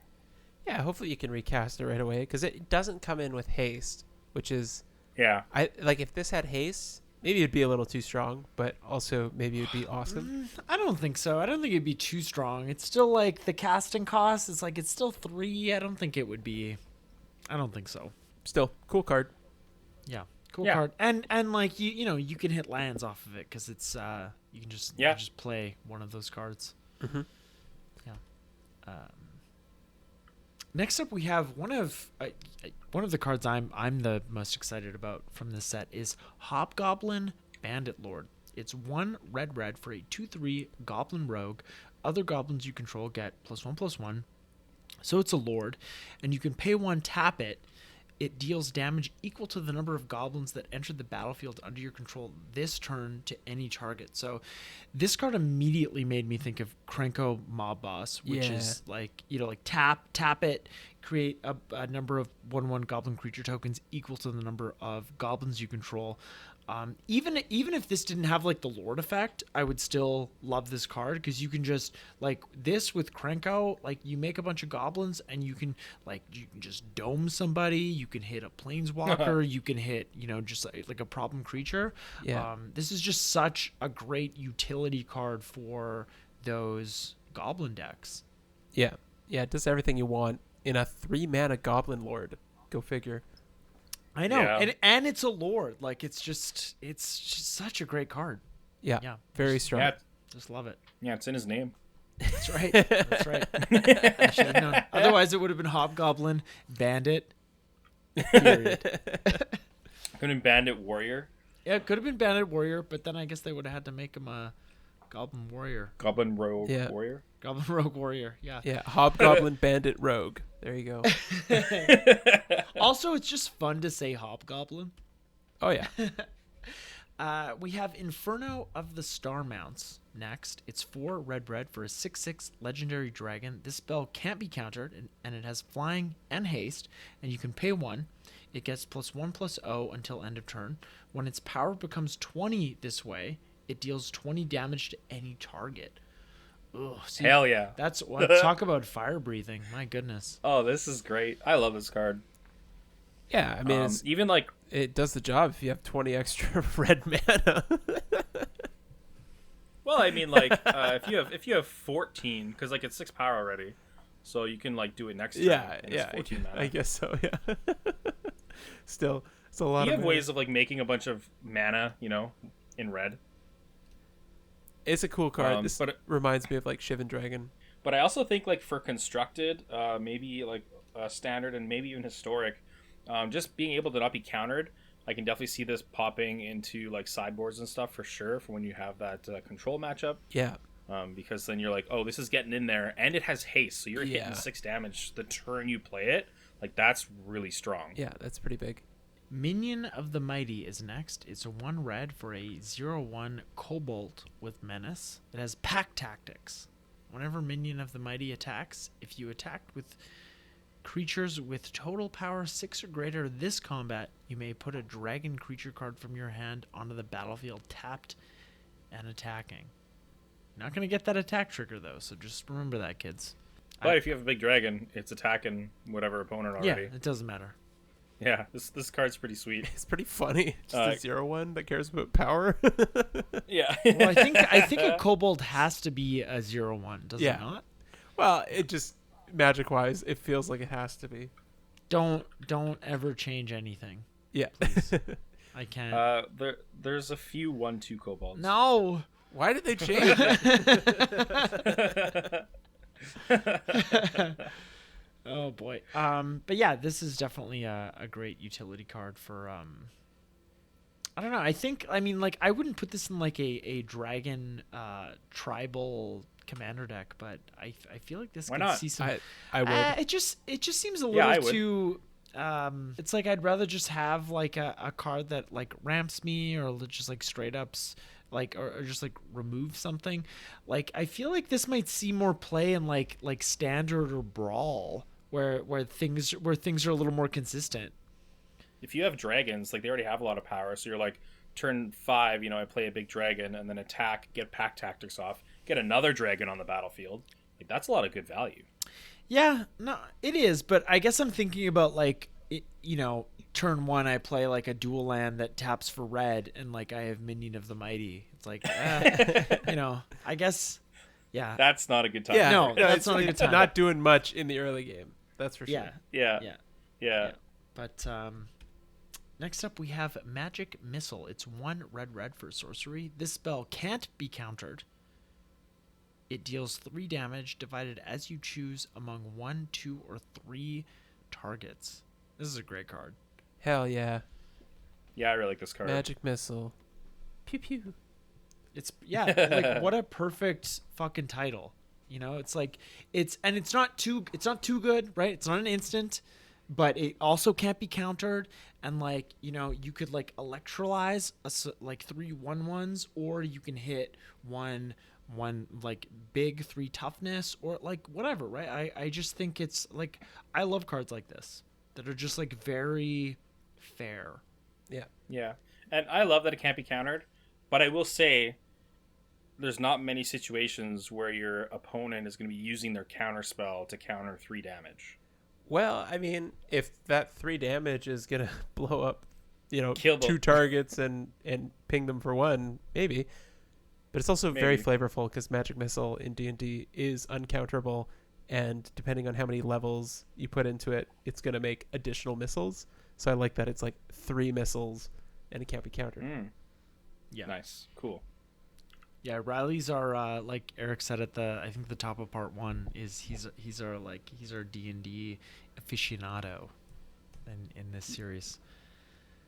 Yeah, hopefully you can recast it right away because it doesn't come in with haste, which is Yeah. I like if this had haste, Maybe it'd be a little too strong, but also maybe it'd be awesome. I don't think so. I don't think it'd be too strong. It's still like the casting cost. It's like it's still 3. I don't think it would be. I don't think so. Still, cool card. Yeah, cool Yeah. card. And like you can hit lands off of it because it's you can just play one of those cards. Mm-hmm. Yeah. Next up, we have one of the cards I'm the most excited about from this set is Hobgoblin Bandit Lord. It's 1 red for a 2/3 Goblin Rogue. Other goblins you control get +1/+1. So it's a Lord, and you can pay 1, tap it. It deals damage equal to the number of goblins that entered the battlefield under your control this turn to any target. So this card immediately made me think of Krenko Mob Boss, which is like, like tap it, create a number of 1/1 goblin creature tokens equal to the number of goblins you control. Even if this didn't have like the Lord effect, I would still love this card because you can just like this with Krenko, like you make a bunch of goblins and you can just dome somebody, you can hit a planeswalker, you can hit just like a problem creature. Yeah. This is just such a great utility card for those goblin decks. Yeah. It does everything you want in a 3-mana Goblin Lord. Go figure. I know, Yeah. and it's a Lord. Like it's just such a great card. Yeah. Very strong. Yeah, Just love it. yeah, it's in his name. That's right. That's right. I should have known. Otherwise, it would have been Hobgoblin, Bandit. Period. Could have been Bandit Warrior, Yeah, it could have been Bandit Warrior, but then I guess they would have had to make him a Goblin Warrior, Goblin Rogue Yeah. Warrior. Goblin Rogue Warrior. Yeah. Yeah. Hobgoblin Bandit Rogue. There you go. Also, it's just fun to say Hobgoblin. Oh, yeah. We have Inferno of the Star Mounts next. It's 4 red for a 6/6 legendary dragon. This spell can't be countered, and it has flying and haste, and you can pay 1. It gets +1/+0 until end of turn. When its power becomes 20 this way, it deals 20 damage to any target. Ugh, see, Hell yeah. that's what talk about fire breathing. My goodness. Oh, this is great. I love this card. Yeah. I mean, it's, Even like it does the job if you have 20 extra red mana. well, I mean like if you have 14 because like it's 6 power already, so you can like do it next turn. Yeah. and it's 14 mana. I guess so, yeah. Still, it's a lot You of have mana. ways of like making a bunch of mana, in red. It's a cool card. This but it- reminds me of like Shivan Dragon. But I also think like for constructed, maybe like standard and maybe even historic, just being able to not be countered, I can definitely see this popping into like sideboards and stuff for sure for when you have that control matchup. Yeah. Because then you're like, oh, this is getting in there, and it has haste, so you're Yeah. hitting 6 damage the turn you play it. Like that's really strong. Yeah, that's pretty big. Minion of the Mighty is next. It's a 1 red for a 0/1 Cobalt with Menace. It has Pack Tactics. Whenever Minion of the Mighty attacks, if you attacked with creatures with total power 6 or greater this combat, you may put a dragon creature card from your hand onto the battlefield tapped and attacking. Not going to get that attack trigger though, so just remember that, kids. But if you have a big dragon, it's attacking whatever opponent already. Yeah, it doesn't matter. Yeah, this card's pretty sweet. It's pretty funny. Just a 0/1 that cares about power. Yeah. Well, I think a Kobold has to be a 0/1, does Yeah. it not? Well, it just magic wise, it feels like it has to be. Don't ever change anything. Yeah. I can't. There's a few 1/2 kobolds. No. Why did they change it? Oh boy. But yeah, this is definitely a great utility card for I don't know. I wouldn't put this in like a dragon tribal commander deck, but I feel like this Why could not? see some I would. it just seems a Yeah, I little would. too it's like I'd rather just have like a card that like ramps me or just like straight ups like or just like remove something. Like I feel like this might see more play in like standard or brawl where things are a little more consistent. If you have dragons, like they already have a lot of power, so you're like turn 5, I play a big dragon and then attack, get pack tactics off, get another dragon on the battlefield. Like that's a lot of good value. Yeah, no, it is, but I guess I'm thinking about like turn 1 I play like a dual land that taps for red, and like I have Minion of the Mighty. It's like, I guess, yeah. That's not a good time. Yeah, No, that's not a good it's time. not doing much in the early game. That's for sure. Yeah. But next up we have Magic Missile. It's 1 red for sorcery. This spell can't be countered. It deals 3 damage divided as you choose among 1, 2, or 3 targets. This is a great card. Hell yeah. Yeah, I really like this card. Magic Missile. Pew pew. It's like what a perfect fucking title. It's like it's not too good, right? It's not an instant, but it also can't be countered, and like, you could like electrolyze like 3 1/1s, or you can hit one like big 3 toughness, or like whatever, right? I just think it's like, I love cards like this that are just like very fair. Yeah. And I love that it can't be countered, but I will say there's not many situations where your opponent is going to be using their counter spell to counter 3 damage. Well, I mean, if that 3 damage is going to blow up, Kill 2 targets and ping them for 1, maybe. But it's also very flavorful because Magic Missile in D&D is uncounterable, and depending on how many levels you put into it, it's going to make additional missiles. So I like that it's like 3 missiles and it can't be countered. Yeah. Nice. Cool. Yeah, Riley's our like Eric said at I think the top of part 1 is he's our D&D aficionado in this series.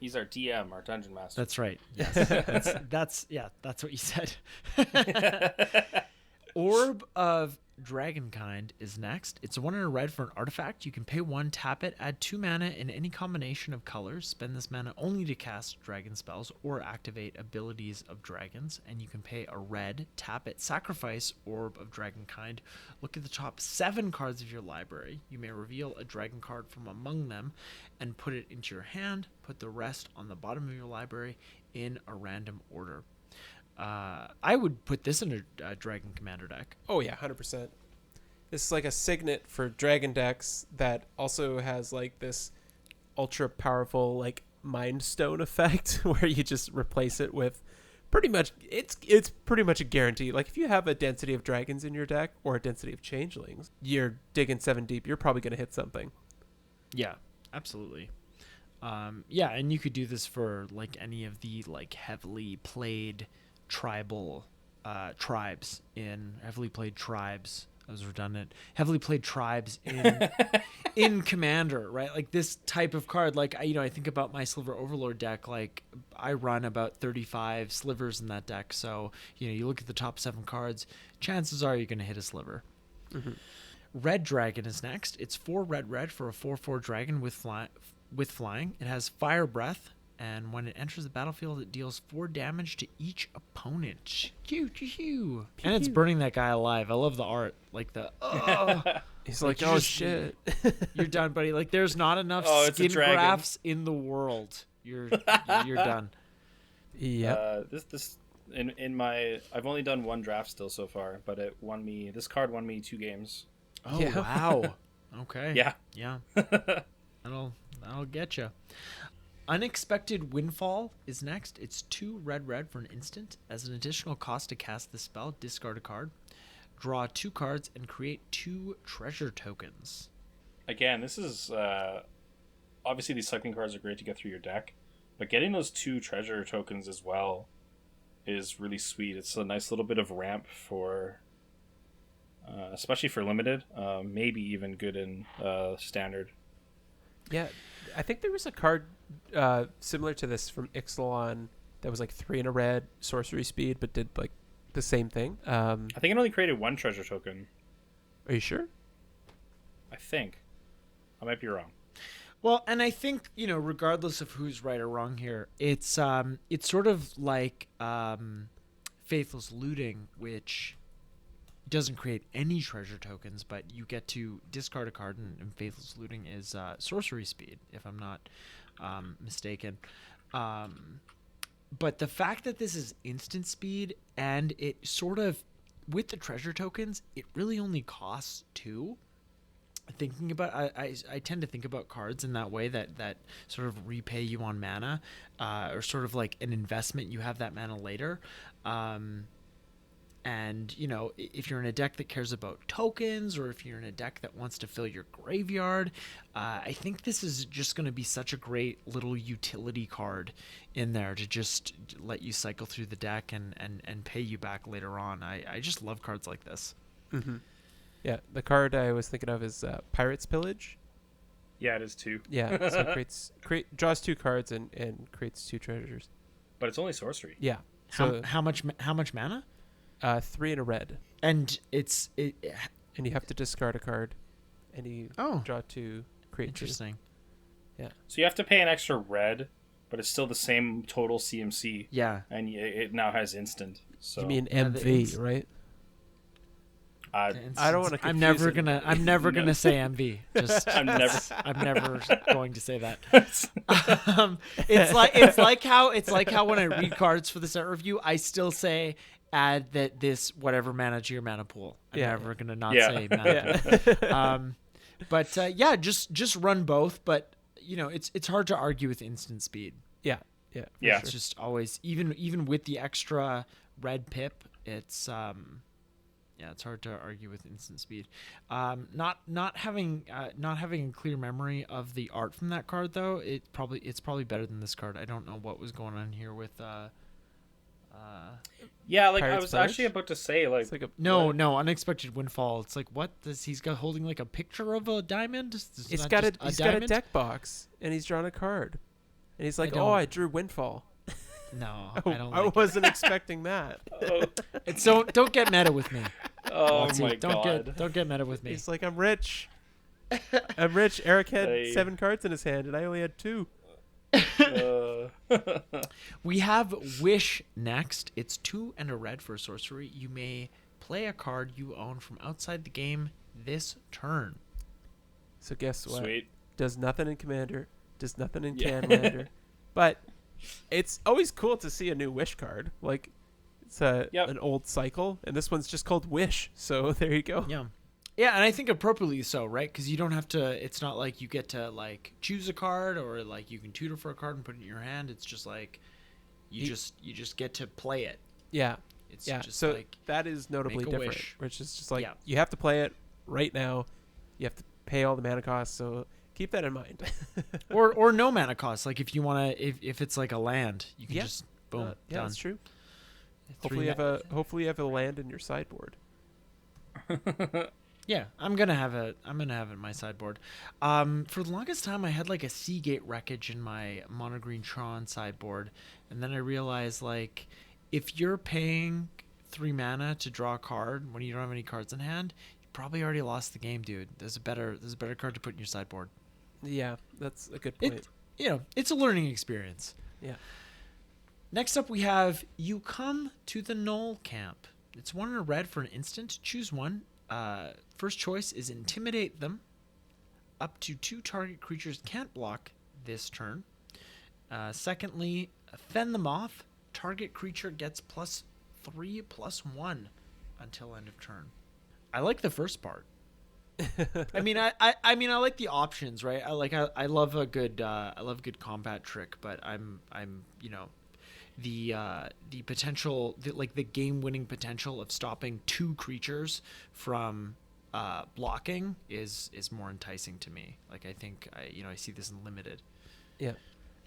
He's our DM, our dungeon master. That's right. Yes. that's what you said. Orb of Dragonkind is next. It's 1 and a red for an artifact. You can pay 1, tap it, add 2 mana in any combination of colors. Spend this mana only to cast dragon spells or activate abilities of dragons. And you can pay a red, tap it, sacrifice Orb of Dragonkind. Look at the top 7 cards of your library. You may reveal a dragon card from among them and put it into your hand. Put the rest on the bottom of your library in a random order. I would put this in a Dragon Commander deck. Oh yeah, 100%. This is like a signet for Dragon decks that also has like this ultra powerful like Mind Stone effect where you just replace it with pretty much, it's pretty much a guarantee. Like if you have a density of dragons in your deck or a density of changelings, you're digging 7 deep, you're probably going to hit something. Yeah, absolutely. Yeah, and you could do this for like any of the like heavily played tribal tribes in heavily played tribes. That was redundant. Heavily played tribes in Commander, right? Like this type of card. Like I think about my Sliver Overlord deck. Like I run about 35 slivers in that deck. So you look at the top 7 cards. Chances are you're going to hit a sliver. Mm-hmm. Red Dragon is next. It's 4 red for a 4/4 dragon with flying. It has Fire Breath. And when it enters the battlefield, it deals 4 damage to each opponent. And it's burning that guy alive. I love the art. Like the he's like, oh shit, you're done, buddy. Like there's not enough skin grafts in the world. You're done. Yeah. This in my I've only done 1 draft still so far, but it won me. This card won me 2 games. Oh yeah. Wow. Okay. Yeah. That'll get you. Unexpected Windfall is next. It's 2 red for an instant. As an additional cost to cast this spell, discard a card, draw 2 cards, and create 2 treasure tokens. Again, this is obviously these cycling cards are great to get through your deck, but getting those 2 treasure tokens as well is really sweet. It's a nice little bit of ramp for, especially for limited, maybe even good in standard. Yeah, I think there was a card similar to this from Ixalan that was like 3 and a red sorcery speed, but did like the same thing. I think it only created 1 treasure token. Are you sure? I think. I might be wrong. Well, and I think, regardless of who's right or wrong here, it's sort of like Faithless Looting, which doesn't create any treasure tokens, but you get to discard a card, and Faithless Looting is sorcery speed, if I'm not mistaken. But the fact that this is instant speed, and it sort of, with the treasure tokens, it really only costs 2. thinking about I tend to think about cards in that way, that sort of repay you on mana, or sort of like an investment. You have that mana later. And, you know, if you're in a deck that cares about tokens, or if you're in a deck that wants to fill your graveyard, I think this is just going to be such a great little utility card in there to just let you cycle through the deck and pay you back later on. I just love cards like this. Mm-hmm. Yeah, the card I was thinking of is Pirate's Pillage. Yeah, it is 2. Yeah, so draws 2 cards and creates 2 treasures. But it's only sorcery. Yeah. So How much mana? 3 and a red. And And you have to discard a card, and you draw 2, create 2. Interesting. Yeah. So you have to pay an extra red, but it's still the same total CMC. Yeah. And it now has instant. So You mean MV, right? I don't want to. I'm never gonna say MV. Just I'm never going to say that. It's like how when I read cards for the set review, I still say add that this whatever mana to your mana pool. I'm never gonna not say mana pool. But just run both. But you know, it's hard to argue with instant speed. Yeah. It's just always even with the extra red pip, it's it's hard to argue with instant speed. Not having a clear memory of the art from that card though, it's probably better than this card. I don't know what was going on here with yeah, like Pirate's I was Pillage? actually about to say, like, It's like a no unexpected windfall. It's like, what does he's got holding like a picture of a diamond? He's got a deck box and he's drawn a card, and he's like, I drew Windfall. No, Oh, I don't. I Like wasn't expecting that. It's don't get meta with me. oh Watson. my god. Don't get meta with me. He's like, I'm rich. Eric had 7 cards in his hand, and I only had 2. We have Wish next. It's 2 and a red for sorcery. You may play a card you own from outside the game this turn. So guess what? Sweet. Does nothing in Commander. Does nothing in Canlander. But it's always cool to see a new Wish card. Like, it's an old cycle, and this one's just called Wish. So there you go. Yeah, and I think appropriately so, right? Because you don't have to. It's not like you get to like choose a card, or like you can tutor for a card and put it in your hand. It's just like you just get to play it. Yeah, It's just so like that is notably make a different. wish. Which is just like you have to play it right now. You have to pay all the mana costs. So keep that in mind. or no mana cost. Like if you want to, if it's like a land, you can just boom yeah, done. that's true. Hopefully you have a land in your sideboard. Yeah, I'm gonna have it in my sideboard. For the longest time, I had like a Seagate Wreckage in my mono green Tron sideboard, and then I realized like if you're paying 3 mana to draw a card when you don't have any cards in hand, you probably already lost the game, dude. There's a better card to put in your sideboard. Yeah, that's a good point. It's a learning experience. Yeah. Next up, we have You Come to the Knoll Camp. It's 1 and a red for an instant. Choose one. First choice is Intimidate them. Up to 2 target creatures can't block this turn. Secondly, Fend them off. Target creature gets +3/+1 until end of turn. I like the first part. I mean, I like the options, right? I love a good combat trick, but I'm the potential, the game winning potential of stopping 2 creatures from blocking is more enticing to me. Like I think I see this in limited. Yeah.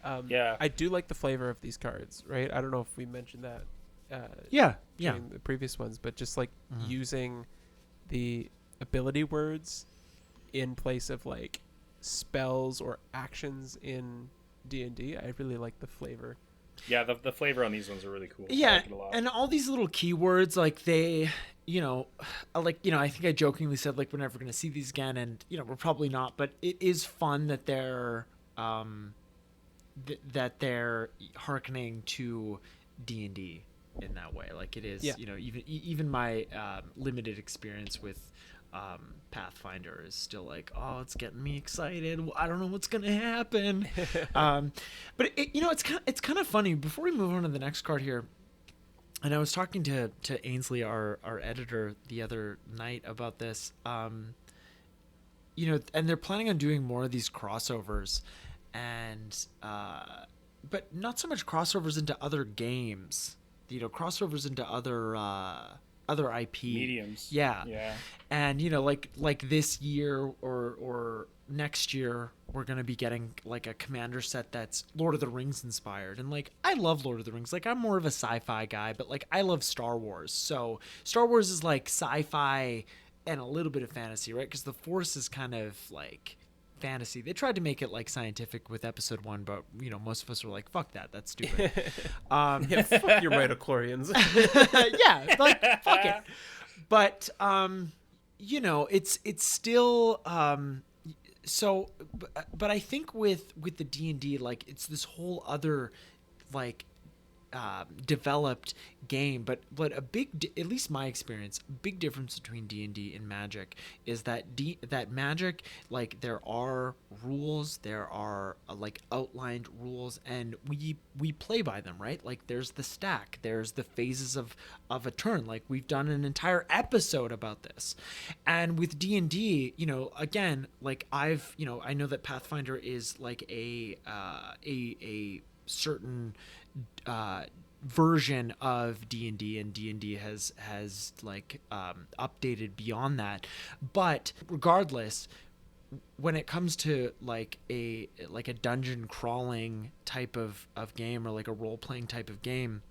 I do like the flavor of these cards, right? I don't know if we mentioned that. During the previous ones, but just like using the ability words in place of like spells or actions in D&D. I really like the flavor. Yeah, the flavor on these ones are really cool. Yeah, I like it a lot. and all these little keywords, like they, I think I jokingly said like we're never going to see these again, and we're probably not. But it is fun that they're hearkening to D&D in that way. Like it is, even my limited experience with Pathfinder is still like, oh, it's getting me excited. I don't know what's gonna happen. But it's kind of funny. Before we move on to the next card here, and I was talking to Ainsley, our editor, the other night about this. and they're planning on doing more of these crossovers, and but not so much crossovers into other games, crossovers into other IP mediums. Yeah. Yeah. And like this year or next year, we're gonna be getting like a commander set that's Lord of the Rings inspired. And like, I love Lord of the Rings. Like, I'm more of a sci-fi guy, but like, I love Star Wars. So Star Wars is like sci-fi and a little bit of fantasy, right? Because the Force is kind of like fantasy. They tried to make it like scientific with episode 1, but most of us were like, fuck that's stupid. Yeah, fuck your midichlorians. Yeah, like, fuck it. But it's still so, but I think with the D&D, like, it's this whole other like developed game, but a big, at least my experience, big difference between D&D and Magic is that that Magic, like, there are rules, there are like outlined rules, and we play by them, right? Like, there's the stack, there's the phases of a turn. Like, we've done an entire episode about this. And with D&D, again, like, I know that Pathfinder is like a certain version of D&D, and D&D has like updated beyond that. But regardless, when it comes to like a dungeon crawling type of game, or like a role playing type of game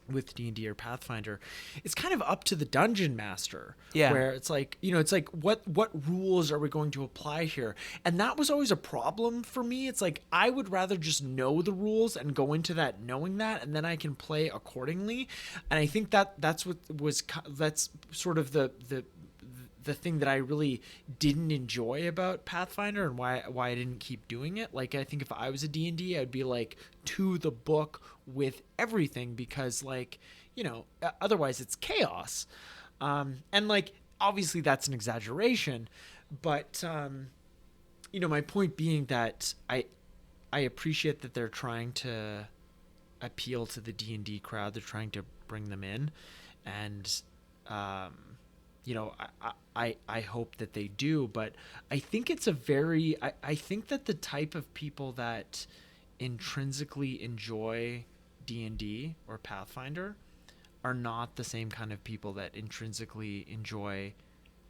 with D&D or Pathfinder, it's kind of up to the dungeon master. Yeah. Where it's like, it's like, what rules are we going to apply here? And that was always a problem for me. It's like, I would rather just know the rules and go into that knowing that, and then I can play accordingly. And I think that's sort of the thing that I really didn't enjoy about Pathfinder, and why I didn't keep doing it. Like, I think if I was a D&D, I'd be like to the book with everything, because like, otherwise it's chaos. And like, obviously that's an exaggeration, but my point being that I appreciate that they're trying to appeal to the D&D crowd. They're trying to bring them in, and I hope that they do. But I think it's I think that the type of people that intrinsically enjoy D&D or Pathfinder are not the same kind of people that intrinsically enjoy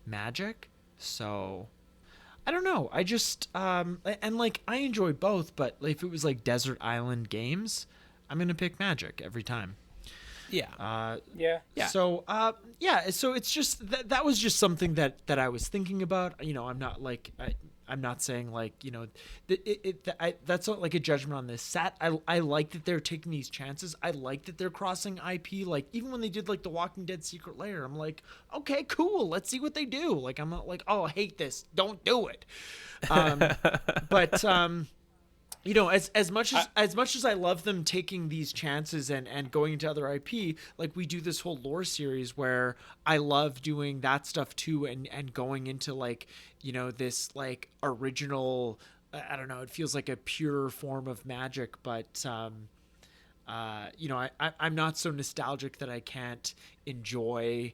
Magic. So I don't know. I just and like, I enjoy both, but if it was like desert island games, I'm gonna pick Magic every time. Yeah. Yeah. So so it's just that was just something that I was thinking about. I'm not like, I'm not saying like, that's not like a judgment on this set. I like that they're taking these chances. I like that they're crossing IP. Like, even when they did like the Walking Dead Secret Lair, I'm like, okay, cool, let's see what they do. Like, I'm not like, oh, I hate this, don't do it. But as much as I love them taking these chances and going into other IP, like, we do this whole lore series where I love doing that stuff too, and going into like, this like original, I don't know, it feels like a pure form of Magic, but I'm not so nostalgic that I can't enjoy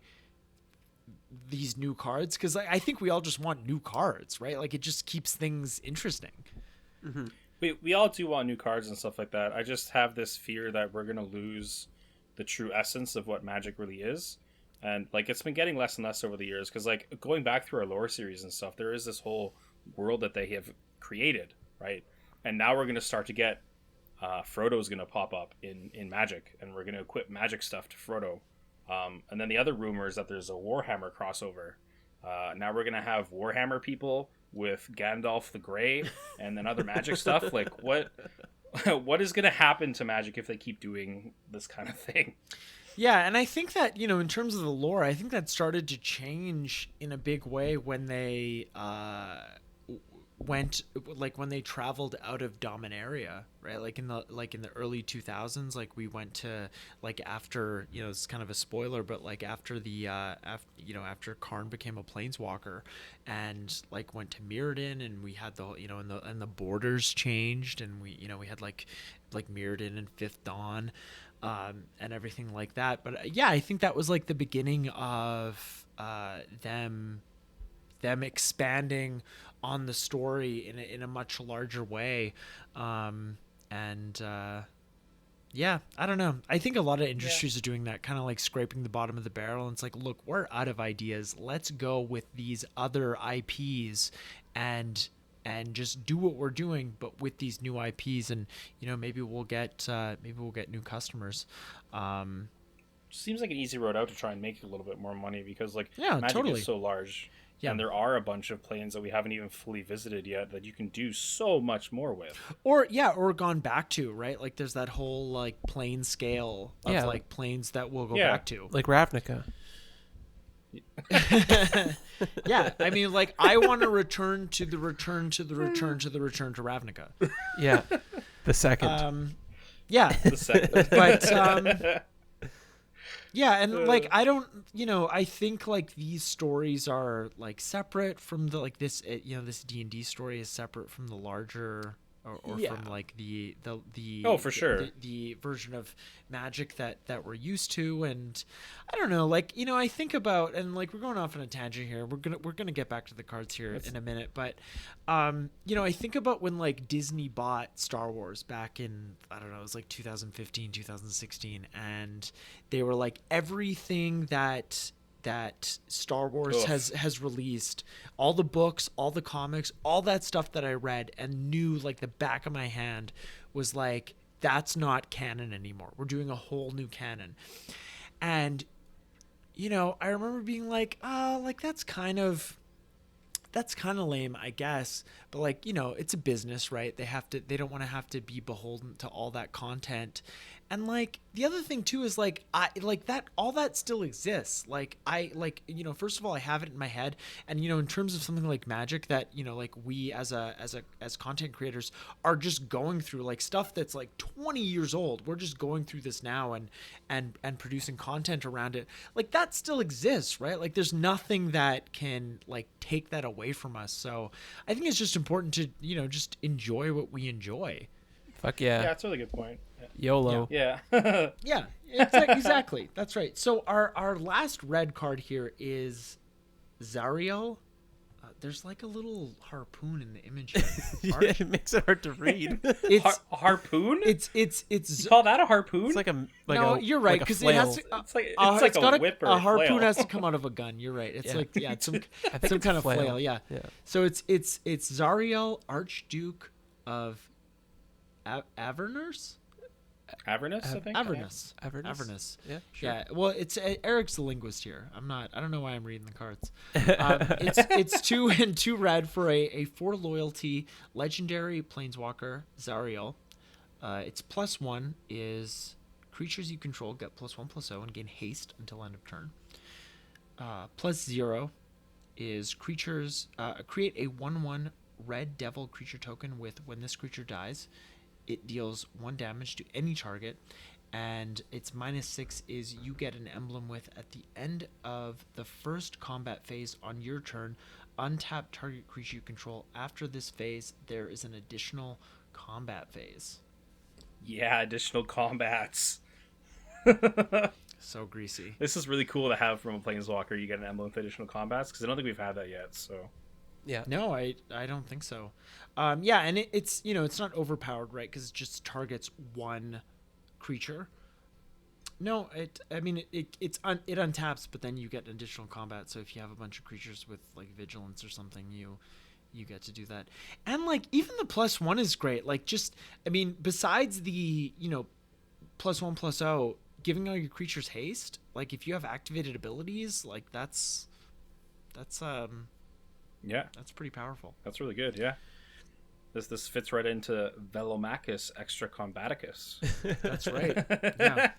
these new cards, because I think we all just want new cards, right? Like, it just keeps things interesting. Mm-hmm. We all do want new cards and stuff like that. I just have this fear that we're going to lose the true essence of what Magic really is. And like, it's been getting less and less over the years, because like, going back through our lore series and stuff, there is this whole world that they have created, right? And now we're going to start to get Frodo's going to pop up in Magic, and we're going to equip Magic stuff to Frodo. And then the other rumor is that there's a Warhammer crossover. Now we're going to have Warhammer people with Gandalf the Grey, and then other Magic stuff. Like, what is going to happen to Magic if they keep doing this kind of thing? Yeah, and I think that, in terms of the lore, I think that started to change in a big way when they when they traveled out of Dominaria, right? Like in the early 2000s, like, we went to, like, after, it's kind of a spoiler, but like after after Karn became a planeswalker, and like went to Mirrodin, and we had the and the borders changed, and we had like Mirrodin and Fifth Dawn, and everything like that. But yeah, I think that was like the beginning of them them expanding on the story in a much larger way. Yeah, I don't know. I think a lot of industries are doing that, kind of like scraping the bottom of the barrel. And it's like, look, we're out of ideas. Let's go with these other IPs and just do what we're doing, but with these new IPs. And, you know, maybe we'll get new customers. Seems like an easy road out to try and make a little bit more money, because like Magic totally. is so large. Yeah. And there are a bunch of planes that we haven't even fully visited yet that you can do so much more with. Or gone back to, right? Like there's that whole like plane scale of like planes that we'll go back to. Like Ravnica. Yeah, I mean, like I want to return to Ravnica. Yeah, the second. Yeah, The second. but yeah, and like I don't, you know, I think like these stories are like separate from the like this, you know, this D&D story is separate from the larger or from like the Oh, for sure. the version of Magic that we're used to. And I don't know, like, you know, I think about, and like we're going off on a tangent here, we're gonna get back to the cards here in a minute, but you know, I think about when like Disney bought Star Wars back in, I don't know, it was like 2015 2016, and they were like, everything that Star Wars has released, all the books, all the comics, all that stuff that I read and knew like the back of my hand was like, that's not canon anymore. We're doing a whole new canon. And, you know, I remember being like, like that's kind of lame, I guess. But like, you know, it's a business, right? They don't want to have to be beholden to all that content. And like the other thing too is like all that still exists. Like you know, first of all, I have it in my head, and you know, in terms of something like Magic that, you know, like we as content creators are just going through like stuff that's like 20 years old. We're just going through this now and producing content around it. Like that still exists, right? Like there's nothing that can like take that away from us. So I think it's just important to, you know, just enjoy what we enjoy. Fuck yeah. Yeah, that's a really good point. YOLO. Yeah. Yeah, exactly. That's right. So our last red card here is Zariel. There's like a little harpoon in the image here. Yeah, it makes it hard to read. It's harpoon? It's You call that a harpoon? It's like a no, you're right, because it has to. It's like a whip or a harpoon flail. has to come out of a gun. You're right. It's like it's some I think it's kind of flail. flail. Yeah. So it's Zariel, Archduke of Avernus. Avernus, I think. Avernus. Yeah. Sure. Yeah. Well, it's Eric's the linguist here. I don't know why I'm reading the cards. It's 2 and 2 red for a 4 loyalty legendary planeswalker Zariel. Its +1 is creatures you control get +1/+0 and gain haste until end of turn. +0 is creatures create a 1/1 red devil creature token with when this creature dies, it deals 1 damage to any target, and its -6 is you get an emblem with at the end of the first combat phase on your turn, untap target creature you control. After this phase, there is an additional combat phase. Yeah, additional combats. So greasy. This is really cool to have from a planeswalker. You get an emblem with additional combats, because I don't think we've had that yet. So Yeah. No, I don't think so. Yeah, and it's, you know, it's not overpowered, right? Because it just targets one creature. No, it untaps, but then you get additional combat. So if you have a bunch of creatures with like vigilance or something, you get to do that. And like even the +1 is great. Like just, I mean, besides the, you know, +1/+0, giving all your creatures haste. Like if you have activated abilities, like that's yeah, that's pretty powerful. That's really good. Yeah, this fits right into Velomachus Extra Combaticus. That's right. Yeah,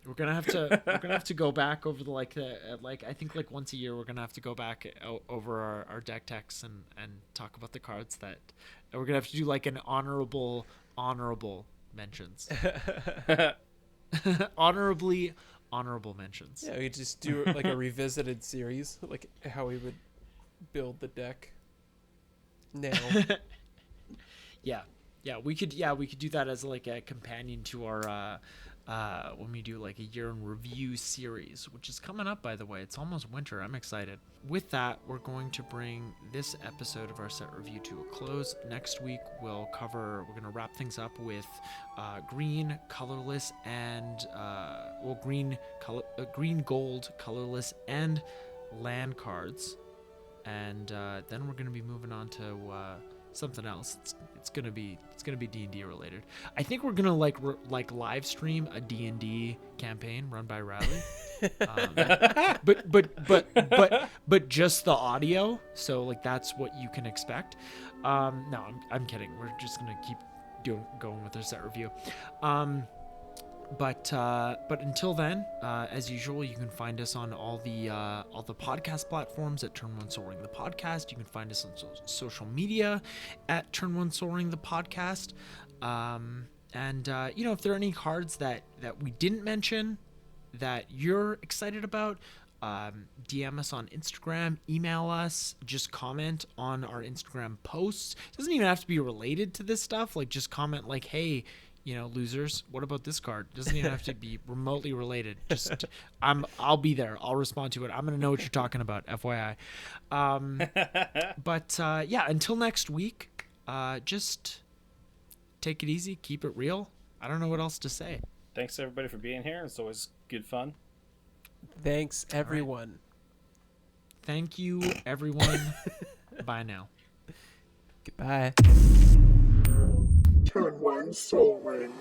we're gonna have to go back over the I think like once a year we're gonna have to go back over our deck techs and talk about the cards that we're gonna have to do like an honorable mentions. Honorable mentions. Yeah, we just do like a revisited series, like how we would build the deck now. Yeah, we could do that as like a companion to our when we do like a year in review series, which is coming up, by the way. It's almost winter. I'm excited. With that, we're going to bring this episode of our set review to a close. Next week, we're going to wrap things up with green, colorless, and green, gold, colorless, and land cards. And then we're going to be moving on to something else. It's gonna be D&D related. I think we're gonna like live stream a D&D campaign run by Riley, but just the audio. So like that's what you can expect. No, I'm kidding. We're just gonna keep going with our set review. But until then, as usual, you can find us on all the podcast platforms at Turn One Soul Ring the Podcast. You can find us on social media at Turn One Soul Ring the Podcast. If there are any cards that we didn't mention that you're excited about, DM us on Instagram, email us, just comment on our Instagram posts. It doesn't even have to be related to this stuff. Like just comment like, hey, losers, what about this card? Doesn't even have to be remotely related. Just I'll be there. I'll respond to it. I'm gonna know what you're talking about, FYI. Until next week, just take it easy, keep it real. I don't know what else to say. Thanks everybody for being here. It's always good fun. Thanks everyone. Right. Thank you everyone. Bye now. Goodbye. Turn One Soul Ring.